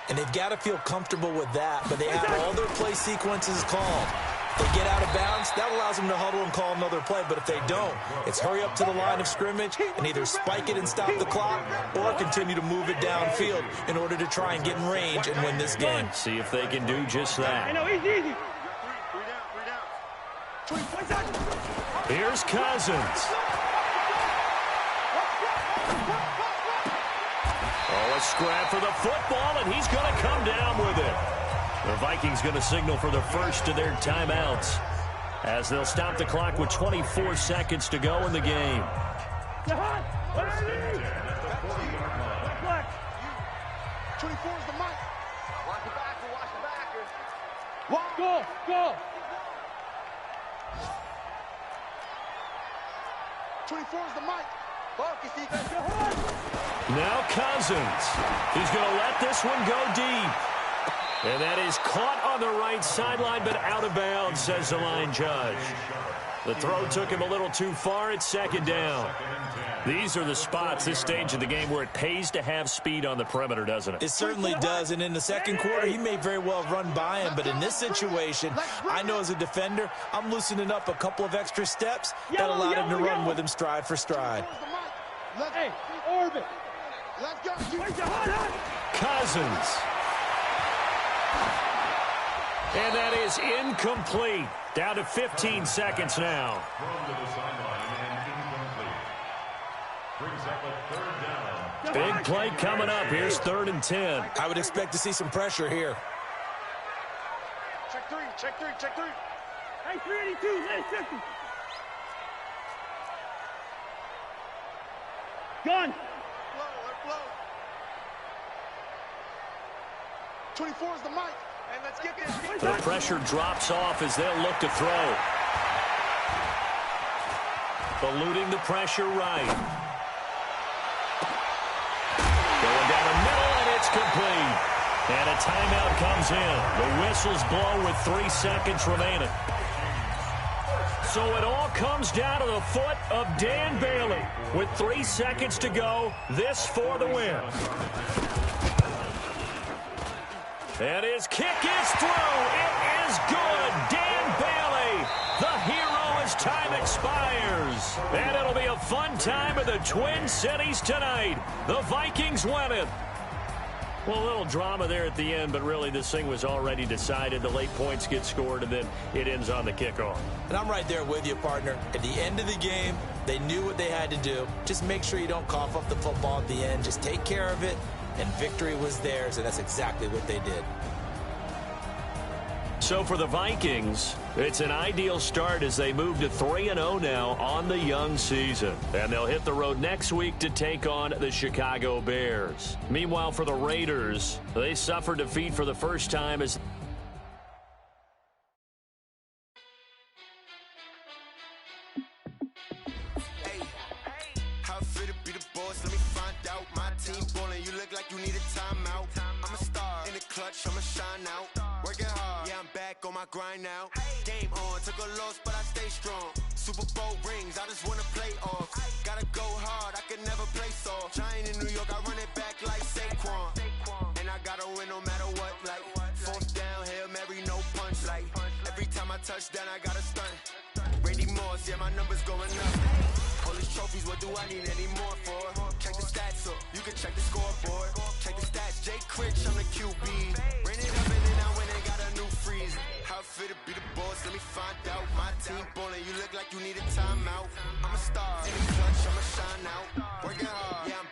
[SPEAKER 3] And they've got to feel comfortable with that, but they have all their play sequences called. They get out of bounds, that allows them to huddle and call another play, but if they don't, it's hurry up to the line of scrimmage and either spike it and stop the clock or continue to move it downfield in order to try and get in range and win this game.
[SPEAKER 2] See if they can do just that. Here's Cousins. Oh, a scrap for the football, and he's going to come down with it. The Vikings going to signal for the first of their timeouts as they'll stop the clock with 24 seconds to go in the game.
[SPEAKER 4] 24 is the mic. Watch the backer, watch the backer. Go. 24 is the mic. Focus, defense.
[SPEAKER 2] Now Cousins. He's going to let this one go deep. And that is caught on the right sideline, but out of bounds, says the line judge. The throw took him a little too far. It's second down. These are the spots, this stage of the game, where it pays to have speed on the perimeter, doesn't it?
[SPEAKER 3] It certainly does, and in the second quarter, he may very well run by him, but in this situation, I know as a defender, I'm loosening up a couple of extra steps that allowed him to run with him stride for stride.
[SPEAKER 4] Hey, orbit. Let's go.
[SPEAKER 2] Cousins. And that is incomplete. Down to 15 seconds now.
[SPEAKER 5] Thrown to the sideline and incomplete. Brings up a third down.
[SPEAKER 2] Big play coming up. Here's 3rd and 10.
[SPEAKER 3] I would expect to see some pressure here.
[SPEAKER 4] Check three.
[SPEAKER 6] Hey, 382, let's check it. Gun.
[SPEAKER 4] Blow. 24 is the mic. And let's get this.
[SPEAKER 2] The pressure drops off as they'll look to throw. Eluding the pressure right. Going down the middle, and it's complete. And a timeout comes in. The whistles blow with 3 seconds remaining. So it all comes down to the foot of Dan Bailey. With 3 seconds to go, this for the win. And his kick is through. It is good. Dan Bailey, the hero as time expires. And it'll be a fun time in the Twin Cities tonight. The Vikings win it. Well, a little drama there at the end, but really this thing was already decided. The late points get scored, and then it ends on the kickoff.
[SPEAKER 3] And I'm right there with you, partner. At the end of the game, they knew what they had to do. Just make sure you don't cough up the football at the end. Just take care of it. And victory was theirs, and that's exactly what they did.
[SPEAKER 2] So for the Vikings, it's an ideal start as they move to 3-0 now on the young season. And they'll hit the road next week to take on the Chicago Bears. Meanwhile, for the Raiders, they suffered defeat for the first time as...
[SPEAKER 1] I'ma shine out, working hard, yeah, I'm back on my grind now. Game on, took a loss, but I stay strong. Super Bowl rings, I just wanna play off. Gotta go hard, I can never play soft. Giant in New York, I run it back like Saquon. And I gotta win no matter what, like 4th down, Hail Mary, no punch. Like every time I touch down, I gotta stunt. Randy Moss, yeah, my numbers going up. All these trophies, what do I need any more for? Check the stats up, you can check the scoreboard. Check the stats, Jay Critch, I'm the QB. Ran it up and then I went and got a new freeze. How it fit to be the boss, let me find out. My team ballin', you look like you need a timeout. I'm a star, in the clutch, I'ma shine out. Working hard, yeah, I'm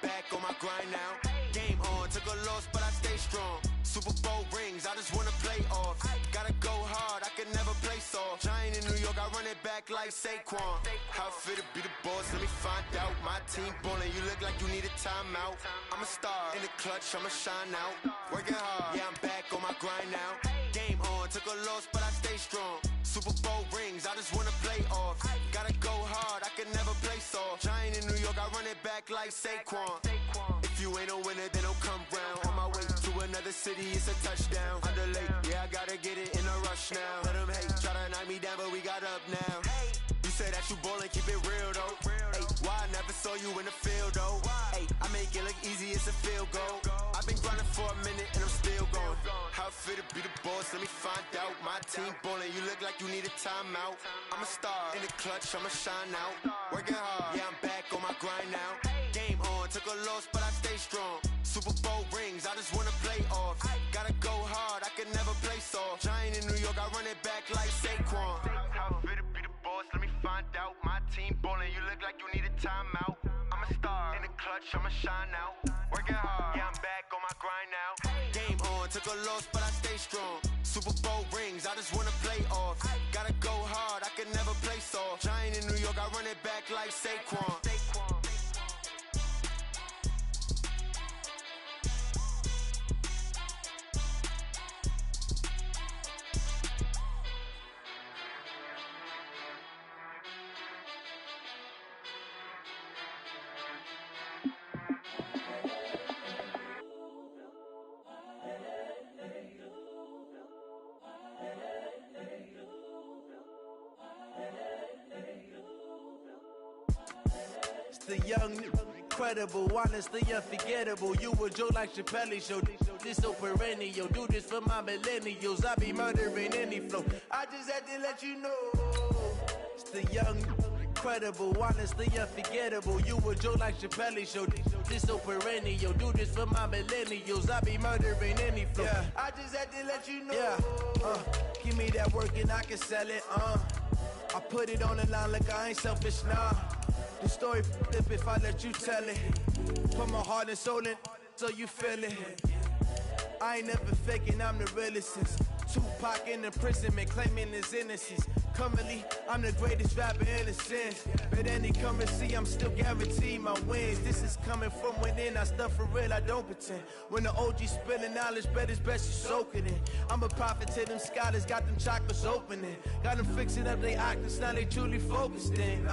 [SPEAKER 1] grind now. Game on, took a loss, but I stay strong. Super Bowl rings, I just wanna play off. Gotta go hard, I can never play soft. Giant in New York, I run it back like Saquon. How fit to be the boss, let me find out. My team ballin', you look like you need a timeout. I'm a star, in the clutch, I'ma shine out. Working hard, yeah, I'm back on my grind now. Game on, took a loss, but I stay strong. Super Bowl rings, I just wanna play off. Gotta go hard, I can never play soft. Giant in New York, I run it back like Saquon. If you ain't a winner, then don't come round. On my way to another city, it's a touchdown. Underlay, yeah, I gotta get it in a rush now. Let them hate, try to knock me down, but we got up now. You say that you ballin', keep it real though. Hey, why I never saw you in the field though? Hey, I make it look easy, it's a field goal. I've been grinding for a minute and I'm still going. How fit to be the boss, let me find out. My team ballin', you look like you need a timeout. I'm a star, in the clutch, I'ma shine out. Working hard, yeah, I'm back on my grind now. Game on, took a loss, but I stay strong. Super Bowl rings, I just wanna play off. Gotta go hard, I can never play soft. Giant in New York, I run it back like Saquon. How fit to be the boss, let me find out. My team ballin', you look like you need a timeout. I'm a star, in the clutch, I'ma shine out. Working hard, yeah, I'm back on my grind now. Game on, took a loss, but I stay strong. Super Bowl rings, I just wanna play off. Gotta go hard, I can never play soft. Giant in New York, I run it back like Saquon.
[SPEAKER 7] The young, incredible, honestly unforgettable. You a joke like Chappelle show. This so perennial. Do this for my millennials. I be murdering any flow. I just had to let you know. It's the young, incredible, honestly unforgettable. You a joke like Chappelle show. This so perennial. Do this for my millennials. I be murdering any flow. Yeah. I just had to let you know. Yeah. Give me that work and I can sell it. I put it on the line like I ain't selfish, nah. The story flip if I let you tell it. Put my heart and soul in so you feel it. I ain't never faking, I'm the realest since Tupac in imprisonment, claiming his innocence. Currently, I'm the greatest rapper in a sense. But any currency, I'm still guaranteed my wins. This is coming from within, I stuff for real, I don't pretend. When the OG spilling knowledge, bet it's best you soak it in. I'm a prophet to them scholars, got them chakras opening. Got them fixing up they octaves, now they truly focused in.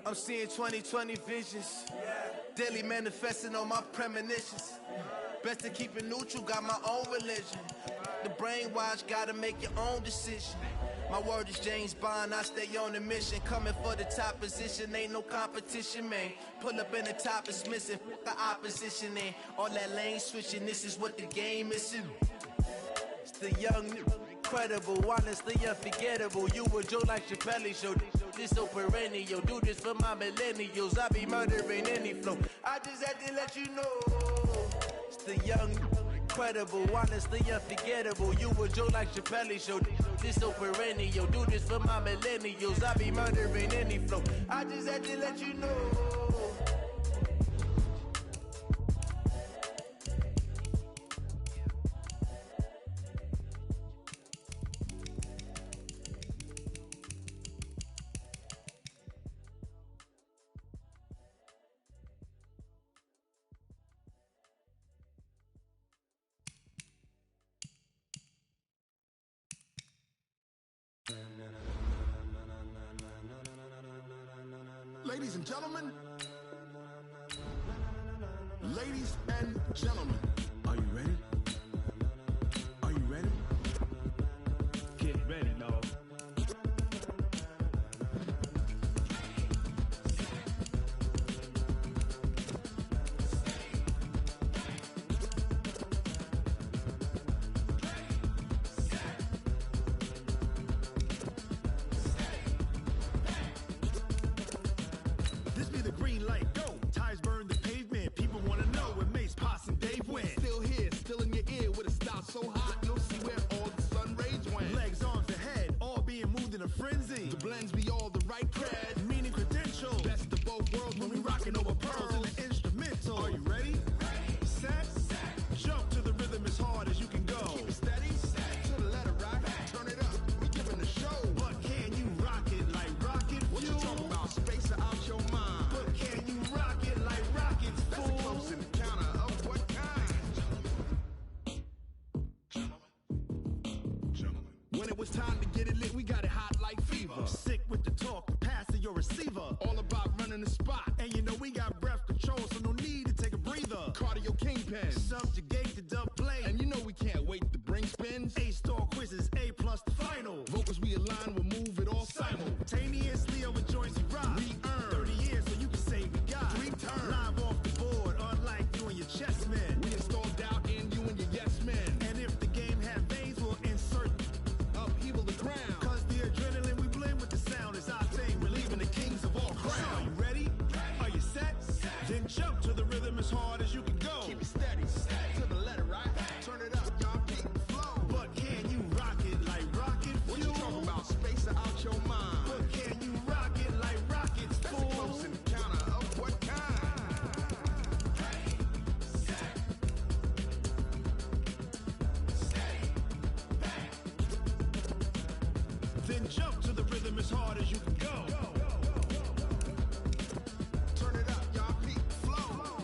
[SPEAKER 7] I'm seeing 2020 visions, daily manifesting on my premonitions. Best to keep it neutral, got my own religion. The brainwash, gotta make your own decision. My word is James Bond, I stay on the mission. Coming for the top position, ain't no competition, man. Pull up in the top, it's missing, the opposition in. All that lane switching, this is what the game is. It's the young, incredible, honestly unforgettable. You a joke like Chappelle show. This so perennial. Do this for my millennials. I be murdering any flow. I just had to let you know. It's the young, incredible, honestly unforgettable. You a joke like Chappelle show. This so perennial. Do this for my millennials. I be murdering any flow. I just had to let you know.
[SPEAKER 8] Ladies and gentlemen, ladies and gentlemen, are you ready? Are you ready?
[SPEAKER 6] Get ready, dog.
[SPEAKER 8] Green light, go. Ties burn the pavement. People want to know when Mace, Poss, and Dave went. Still here, still in it's time to get it lit. We got it hot like fever.
[SPEAKER 6] Sick with the talk, pass to your receiver.
[SPEAKER 8] All about running the spot.
[SPEAKER 6] And you know we got breath control, so no need to take a breather.
[SPEAKER 8] Cardio kingpin.
[SPEAKER 6] Subjugate the dub play.
[SPEAKER 8] And you know we can't wait to bring spins.
[SPEAKER 6] A-star quizzes, A+ the final.
[SPEAKER 8] Vocals we align, we'll move it all
[SPEAKER 6] simultaneously over joints we rock.
[SPEAKER 8] We earn
[SPEAKER 6] 30 years, so you can say we got.
[SPEAKER 8] Dream turn.
[SPEAKER 6] Live off the board, unlike you and your chess men.
[SPEAKER 8] We install doubt in you and your yes men.
[SPEAKER 6] And if the game have veins, we'll insert
[SPEAKER 8] upheaval the crown.
[SPEAKER 6] Cause the adrenaline we blend with the sound is our thing. We're leaving the kings of all crowns. Are you ready? Are you set? Then jump to the rhythm as hard as you can go.
[SPEAKER 8] Keep it steady, to the letter, right? Turn it up, y'all, keep it flow.
[SPEAKER 6] But can you rock it like rocket fuel?
[SPEAKER 8] What you talking about? Space out your mind.
[SPEAKER 6] But can you rock it like rockets,
[SPEAKER 8] That's
[SPEAKER 6] fool?
[SPEAKER 8] a close encounter of what kind?
[SPEAKER 6] Then jump to the rhythm as hard as you can go.
[SPEAKER 8] Turn it up, y'all, keep it flow.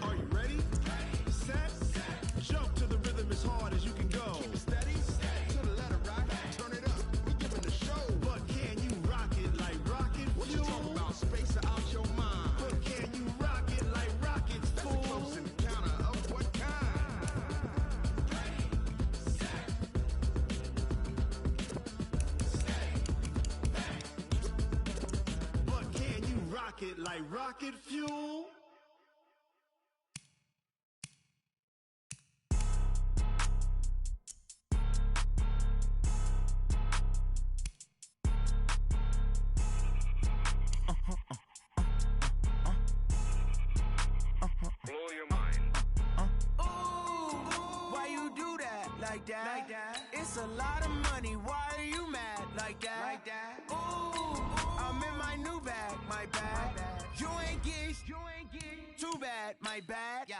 [SPEAKER 6] Are you ready? Set? Jump to the rhythm as hard as you can go.
[SPEAKER 8] Keep it steady, to the letter, right? Turn it up, we giving the show.
[SPEAKER 6] But can you rock it like rocket
[SPEAKER 8] What you
[SPEAKER 6] fuel?
[SPEAKER 8] talking about? Space out your mind.
[SPEAKER 6] But can you rock it like rockets,
[SPEAKER 8] That's a
[SPEAKER 6] fool?
[SPEAKER 8] close encounter of what kind?
[SPEAKER 6] But can you rock it like rocket fuel?
[SPEAKER 4] Blow your mind.
[SPEAKER 7] Ooh, why you do that like that? Like that? It's a lot of money. Why are you mad like that? Like that? Ooh, I'm in my new bag, my bag. You ain't get too bad, my bad. Yeah.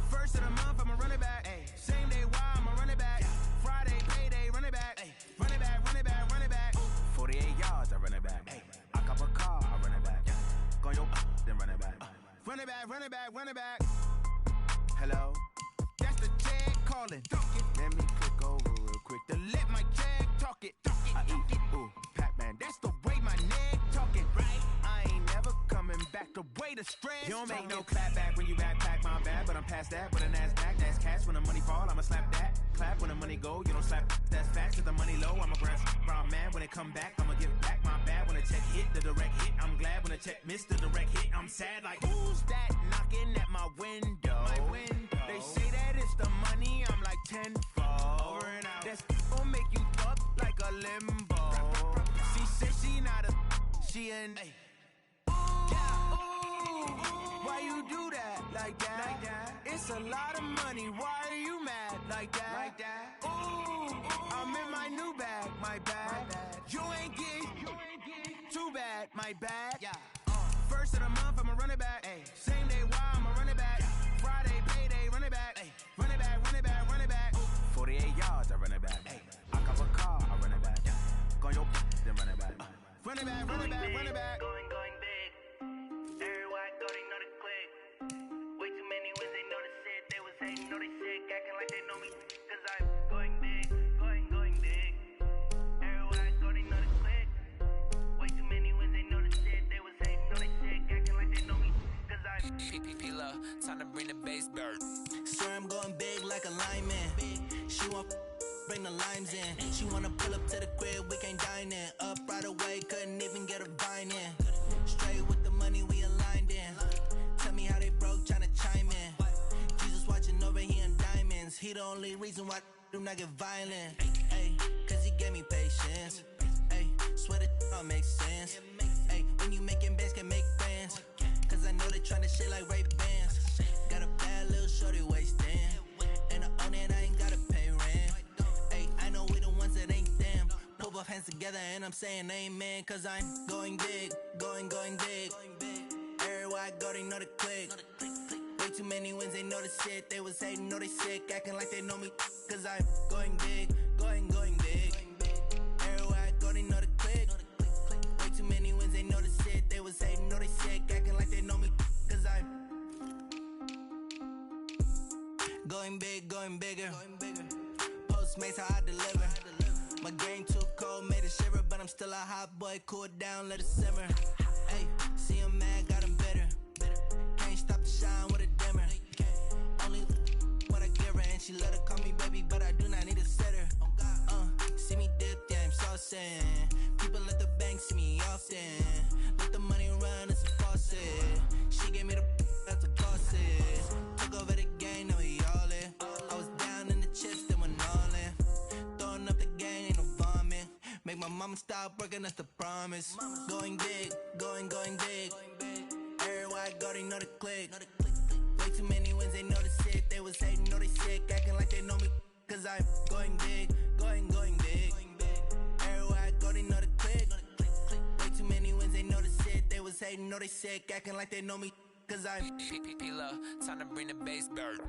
[SPEAKER 7] First of the month, I'ma run it back. Ay. Same day, why I'ma run it back. Friday, payday, run it back. Ay. Run it back, run it back, run it back. 48 yards, I run it back. Ay. I cop a car, I run it back. Go your then run it back. Run it back, run it back, run it back. Hello? That's the jag calling. Let me click over real quick to let my jag talk it. I eat it. Ooh, Pac-Man, that's the way my neck talking. Right? I ain't never coming back the way the stress. You don't make no clap back when you backpack, my bad. But I'm past that with a NASDAQ. That's cash when the money fall, I'ma slap that. Clap when the money go, you don't slap. That's fast. If the money low, I'ma grab brown man. When it come back, I'ma give back my bad. When the check hit, the direct hit. I'm glad when the check missed the direct hit. I'm sad like, who's that knocking at my window? My window. They say that it's the money, I'm like tenfold. Over and out. That's gonna make you up like a limbo. She said she not a, she an. Why you do that like that? Like that? It's a lot of money. Why are you mad like that? Like that? Ooh, I'm in my new bag, my bag. You ain't get too bad, my bag. Yeah. First of the month, I'ma run it back. Ay. Same day, why I'ma run it back. Friday, payday, run it back. Ay. Run it back, run it back, run it back. 48 yards, I run it back. Ay. I cop a car, I run it back. Go your then run it back. Run it back, run it back, run it back.
[SPEAKER 9] Going big. Everywhere I go, they know the click. Way too many wins, they know the shit. They was hating, know they sick, acting like they know me. Cause I'm going big, going big. Everywhere I go, they know the click. Way too many wins, they know the shit. They was hating, know they sick, acting like they know me. Cause I'm
[SPEAKER 10] P-P-P-Love, time to bring the bass bird.
[SPEAKER 11] Swear I'm going big like a lineman. She want bring the limes in. She wanna pull up to the crib, we can't dine in. Up right away, couldn't even get a vine in. Straight with the money, we aligned in. Tell me how they broke, tryna chime in. Jesus watching over here in diamonds. He the only reason why do not get violent. Ay, cause he gave me patience. Ay, swear that all makes sense. Ay, when you making bands, can make friends. Cause I know they tryna shit like Ray-Bans. Got a bad little shorty wasting. And I own it, I ain't gotta pay rent. Ay, I know we the ones that ain't them. Pull both hands together and I'm saying amen. Cause I'm going big, going big. Everywhere I go, they know the click. Way Way too many wins, they know the shit. They was hating, know they sick, acting like they know me. Cause I'm going big, going big. Everywhere I go, they know the click. Way too many wins, they know the shit. They was hating, know they sick, acting like they know me. Cause I'm going big, going bigger. Postmates, how I deliver. My game too cold, made it shiver, but I'm still a hot boy. Cool it down, let it simmer. Hey, see him mad, got him bitter. Can't stop the shine with a dimmer. Only what I give her, and she let her call me baby, but I do not need a sitter. See me dip, yeah, I'm saucing. People at the bank see me often. Let the money run, it's a faucet. She gave me the that's the bosses. Took over the game, now we all in. I was down in the chips, then went all in. Throwing up the game, ain't no vomit. Make my mama stop working, that's the promise. Going big, going big. Everywhere I go, they know the click. Way too many wins, they know the shit. They was hating, know they sick, acting like they know me. Cause I'm going big, going big. Everywhere I go, they know the click. Way too many wins, they know the shit. They was hating, know they sick, acting like they know me. Cause I'm
[SPEAKER 10] P-P-P-Lo, time to bring the bass bird.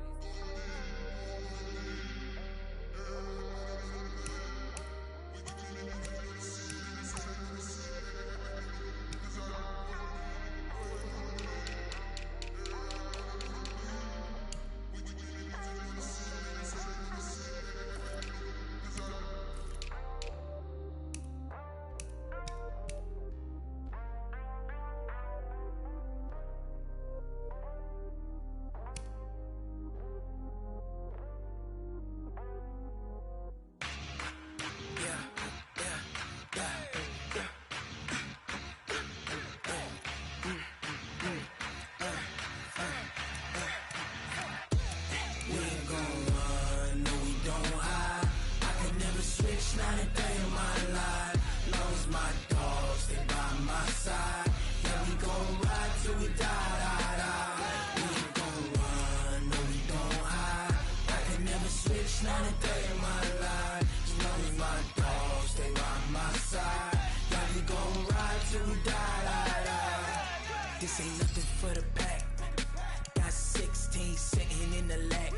[SPEAKER 11] Not a day in my life. Lost my dogs, they by my side. Yeah, we gon' ride till we die. We ain't gon' run, no we don't hide. I can never switch, not a day in my life. Lost my dogs, they by my side. Yeah, we gon' ride till we die. This ain't nothing for the pack. Got 16 sitting in the lap.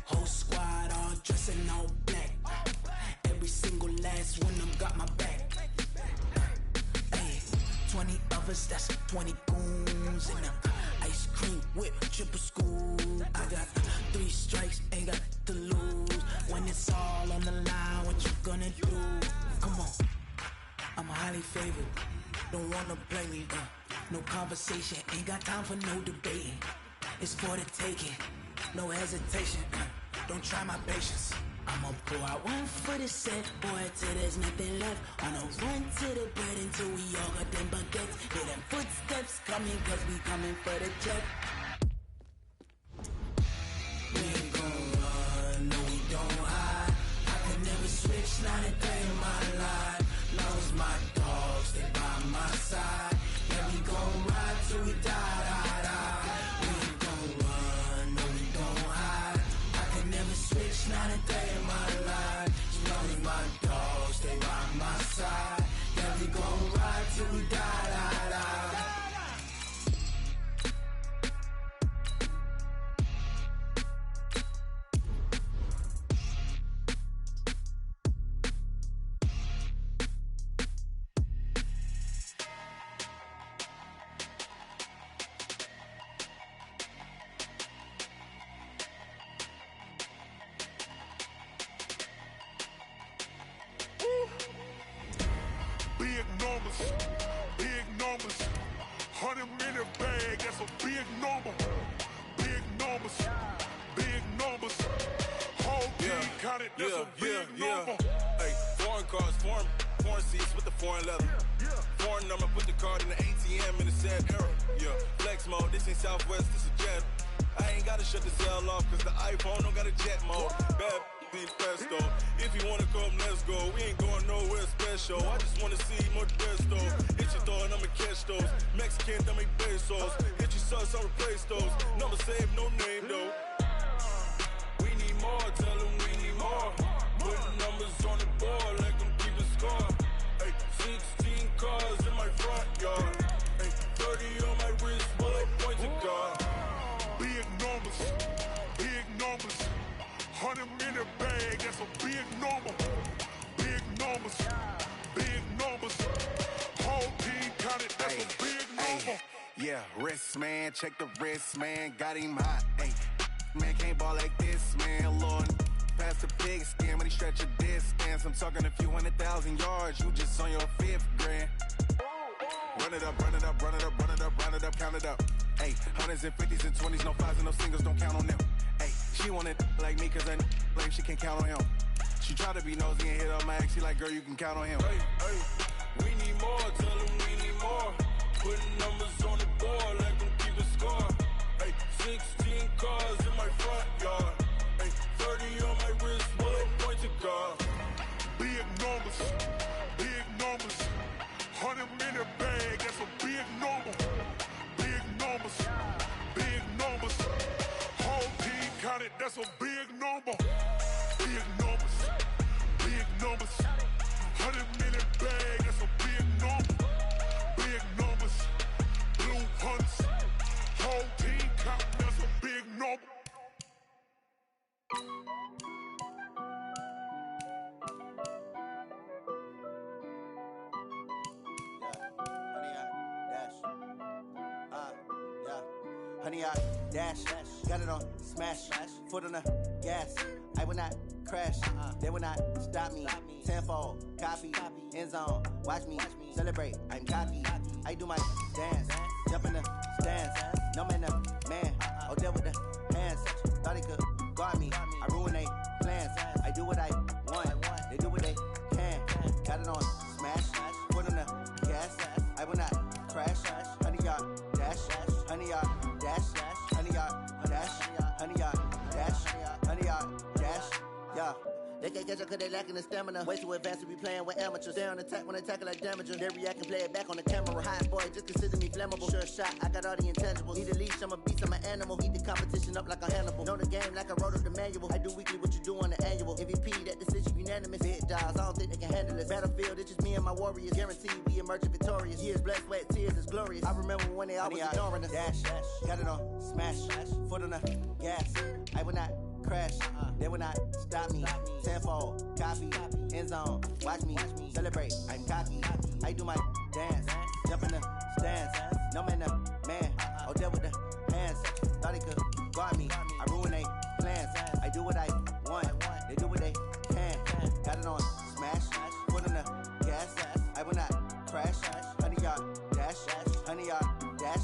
[SPEAKER 11] Whole squad all dressing all black. Every single last one of them got my back. Hey, 20 of us, that's 20 goons. And ice cream whip, triple school. I got 3 strikes, ain't got to lose. When it's all on the line, what you gonna do? Come on, I'm highly favored. Don't wanna play me, no conversation. Ain't got time for no debating. It's for the taking, no hesitation. Don't try my patience. I'ma pour out one for the set, boy, till there's nothing left. On a run to the bread until we all got them baguettes. Hear them footsteps coming, cause we coming for the check. We ain't gon' run, no we don't hide. I can never switch, not a day in my life. Lost my dogs, they by my side. Yeah, we gon' ride till we die. We ain't gon' run, no we don't hide. I can never switch, not a day in my life. Lost my dogs, they by my side. Yeah, we gon' ride till we die.
[SPEAKER 4] Big numbers, 100 minute bag, that's a big number. Big numbers, whole team counted, that's a big number.
[SPEAKER 12] Hey, foreign cars, foreign seats with the foreign leather. Foreign number, put the card in the ATM in the sad era. Yeah, flex mode, this ain't Southwest, this is Jet. I ain't gotta shut the cell off, cause the iPhone don't got a jet mode. Bad be pesto. If you wanna come, let's go. We ain't going nowhere special. I just wanna see more pesto. Hit your thought, I'ma catch those. Mexican, I make pesos. Hit your sauce, I'll replace those. Number save, no name though. We need more, tell them we need more. Putting numbers on the board, like them keep the score. Hey, 16 cars in my front yard. Hey, 30 on my wrist, bullet point to God.
[SPEAKER 4] Big
[SPEAKER 12] Wrist, man, check the wrist, man, got him hot. Ay, man, can't ball like this, man, Lord. Past the pig skin when he stretch a distance. I'm talking a few 100,000 yards, you just on your 5th grand. Run it up, run it up, run it up, run it up, run it up, count it up. Ay, hundreds and 50s and 20s, no 5s and no singles, don't count on them. Ay, she want it like me, cause I blame she can't count on him. She try to be nosy and hit up my ex, she like, girl, you can count on him.
[SPEAKER 13] Hey, hey, we need more, tell them we need more. Putting numbers on the board, let them keep a score. Hey, 16 cars in my front yard. Hey, 30 on my wrist, one point to guard.
[SPEAKER 4] Big numbers, big numbers. 100-minute bag, that's a big number. Big numbers, big numbers. Whole team counted, that's a big number. Big numbers, big numbers. 100-minute bag, that's a big number. Big numbers, blue hunts. Whole team count, that's a big number.
[SPEAKER 7] Honey, I dash, got it on smash, foot on the gas. I will not crash, they will not stop me. Tenfold, copy, end zone, watch me celebrate. I'm cocky, I do my dance, jump in the stands. No man, the man, oh, deal with the hands. Thought he could guard me, I ruin they plans. I do what I want, they do what they can. Got it on smash, foot on the gas. I will not crash, honey, y'all dash, honey, y'all dash, honey, y'all dash, honey, y'all dash, honey, y'all dash, yeah. They can't catch up cause they lacking the stamina. Way too advanced to be playing with amateurs. Stay on attack when they tackle like damager. They react and play it back on the camera. Hot boy, just consider me flammable. Sure shot, I got all the intangibles. Need a leash, I'm a beast, I'm an animal. Heat the competition up like a Hannibal. Know the game like I wrote up the manual. I do weekly what you do on the annual. MVP, that decision unanimous. Big dials, I don't think they can handle it. Battlefield, it's just me and my warriors. Guaranteed we emerging victorious. Years, blood, sweat, tears, is glorious. I remember when they always ignoring us. Dash, got it on smash, foot on the gas. I will not crash, they will not stop me. Tenfold, copy, end zone, watch me celebrate. I'm cocky, I do my dance, jump in the stands. No man, the man, oh, deal with the hands. Thought he could guard me, I ruin they plans. I do what I want, they do what they can. Got it on smash, foot on the gas. I will not crash, honey, y'all dash, honey, y'all dash,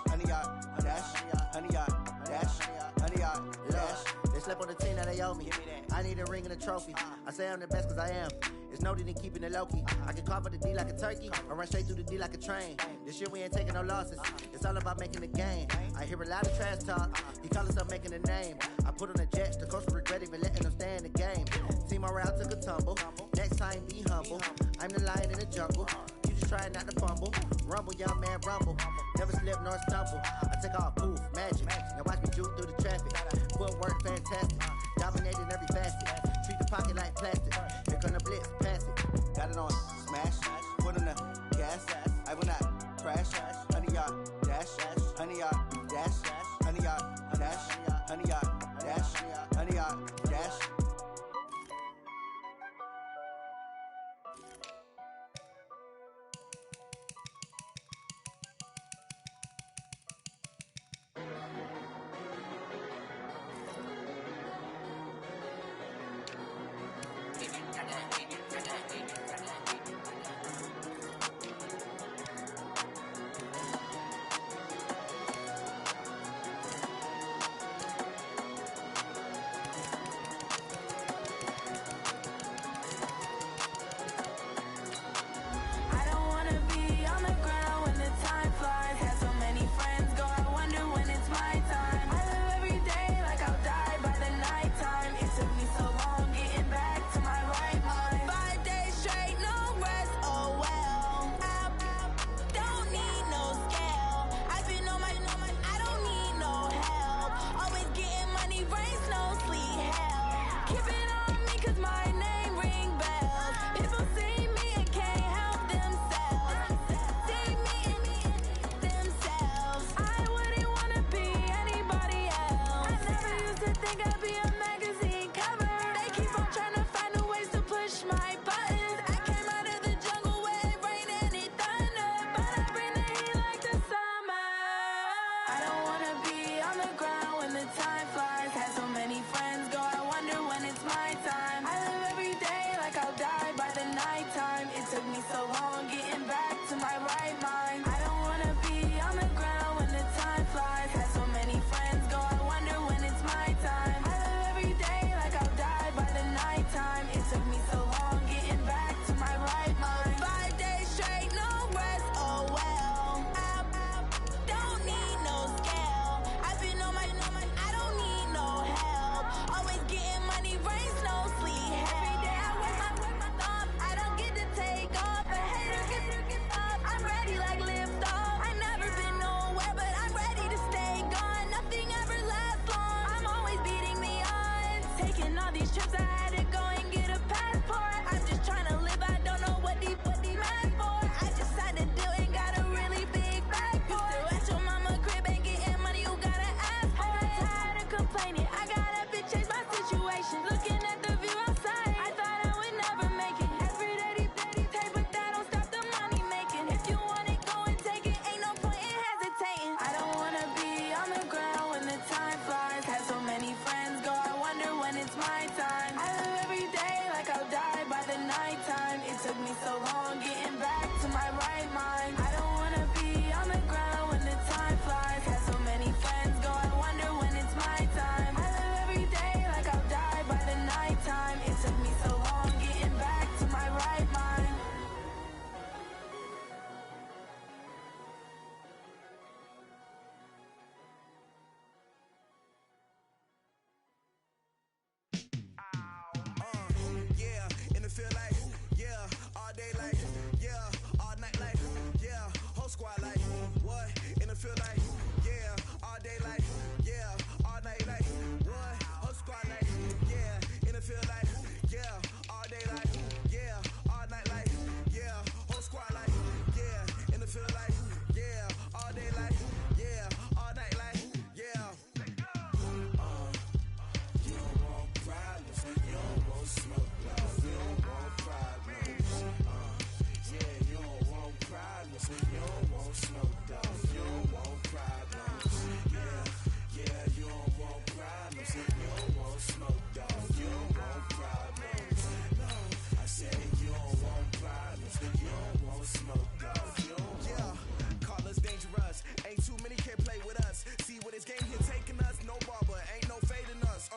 [SPEAKER 7] honey, y'all dash, honey, y'all dash, honey, y'all dash. They slept on the team that they owe me. I need a ring and a trophy. I say I'm the best cause I am. It's no need in keeping it low-key. I can carve up the D like a turkey or run straight through the D like a train. This year we ain't taking no losses. It's all about making the game. I hear a lot of trash talk. He call himself making a name. I put on the jets. The coach will regret even letting them stay in the game. Team morale took a tumble. Next time be humble. I'm the lion in the jungle. You just try not to fumble. Rumble, young man, rumble. Never slip nor stumble. I take off, poof, magic. Now watch me juke through the traffic. Footwork fantastic. Dominating every facet. Treat the pocket like plastic. Here come the blitz, pass it. Got it on smash, foot on the gas. I will not crash. Honey, y'all dash, honey, y'all dash, honey, y'all dash, honey, y'all dash, honey, y'all dash.
[SPEAKER 14] nighttime. It took me so long getting back to my right mind. I don't wanna be on the ground when the time flies. Had so many friends go, I wonder when it's my time. I live every day like I'll die by the nighttime. It took me so long getting back to my right mind.
[SPEAKER 7] Yeah, and it feel like, yeah, all day like, yeah, all night like, yeah, whole squad like, what? And it feel like, yeah, all day like, yeah, all night like, what? Whole squad like, yeah, and it feel like, yeah, all day like, yeah, all night like, yeah, whole squad like, yeah, and it feel like, yeah, all day like, yeah, all night like, yeah. You don't want problems, you don't want smoke, love, you don't want problems. Yeah, you don't want problems, you don't want smoke, dog, you don't want problems. Yeah, you don't want problems, you don't want smoke, dog, you don't want problems. No, I said you don't want problems, you don't want smoke, dog, you don't want. Yeah, call us dangerous, ain't too many can play with us. See what this game here taking us, no barber, ain't no fading us.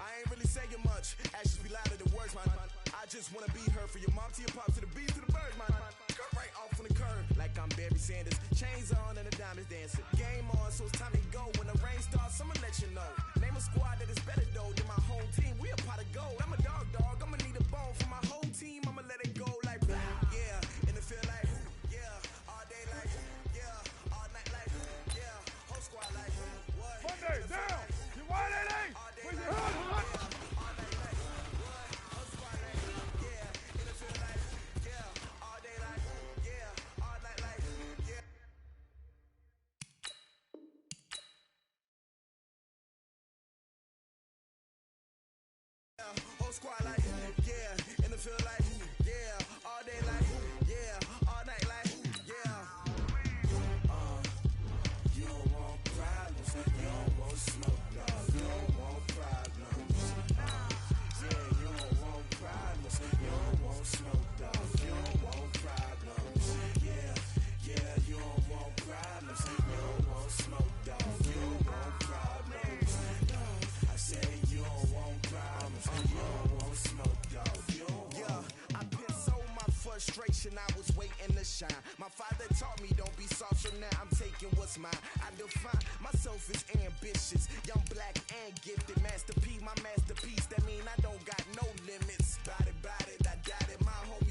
[SPEAKER 7] I ain't really saying much, actions be louder than words, man. I just wanna be her for your mom to your pop to the beat to the bird, man. Cut right off on the curb, like I'm Barry Sanders. Chains on and the diamonds dancing. Game on, so it's time to go. When the rain starts, I'ma let you know. Name a squad that is better though than my home team. We a pot of gold. I'm a dog, I'ma need a bone for my whole team. I'ma let it go like blah. Yeah, and it feel like, yeah, all day like, yeah, all night like, yeah, whole squad like, what?
[SPEAKER 15] Monday, down! You want it, eh? Where's your hood?
[SPEAKER 7] Whole squad like, yeah, and it feel like, yeah, all day like, yeah, all night like, yeah. You don't want problems, you don't want smoke, no, you don't want problems. Yeah, you don't want problems, you don't want smoke, dog, you don't want problems. Yeah, you don't want problems, you don't want smoke, dog, you don't want problems. No, I said you don't want problems, you don't want smoke, dog, you don't want. Yeah, I pissed so my frustration, I was waiting to shine. My father taught me don't be soft, so now I'm taking what's mine. I define myself as ambitious, young, black, and gifted. Master P, my masterpiece, that mean I don't got no limits. Bout it, I doubt it. My whole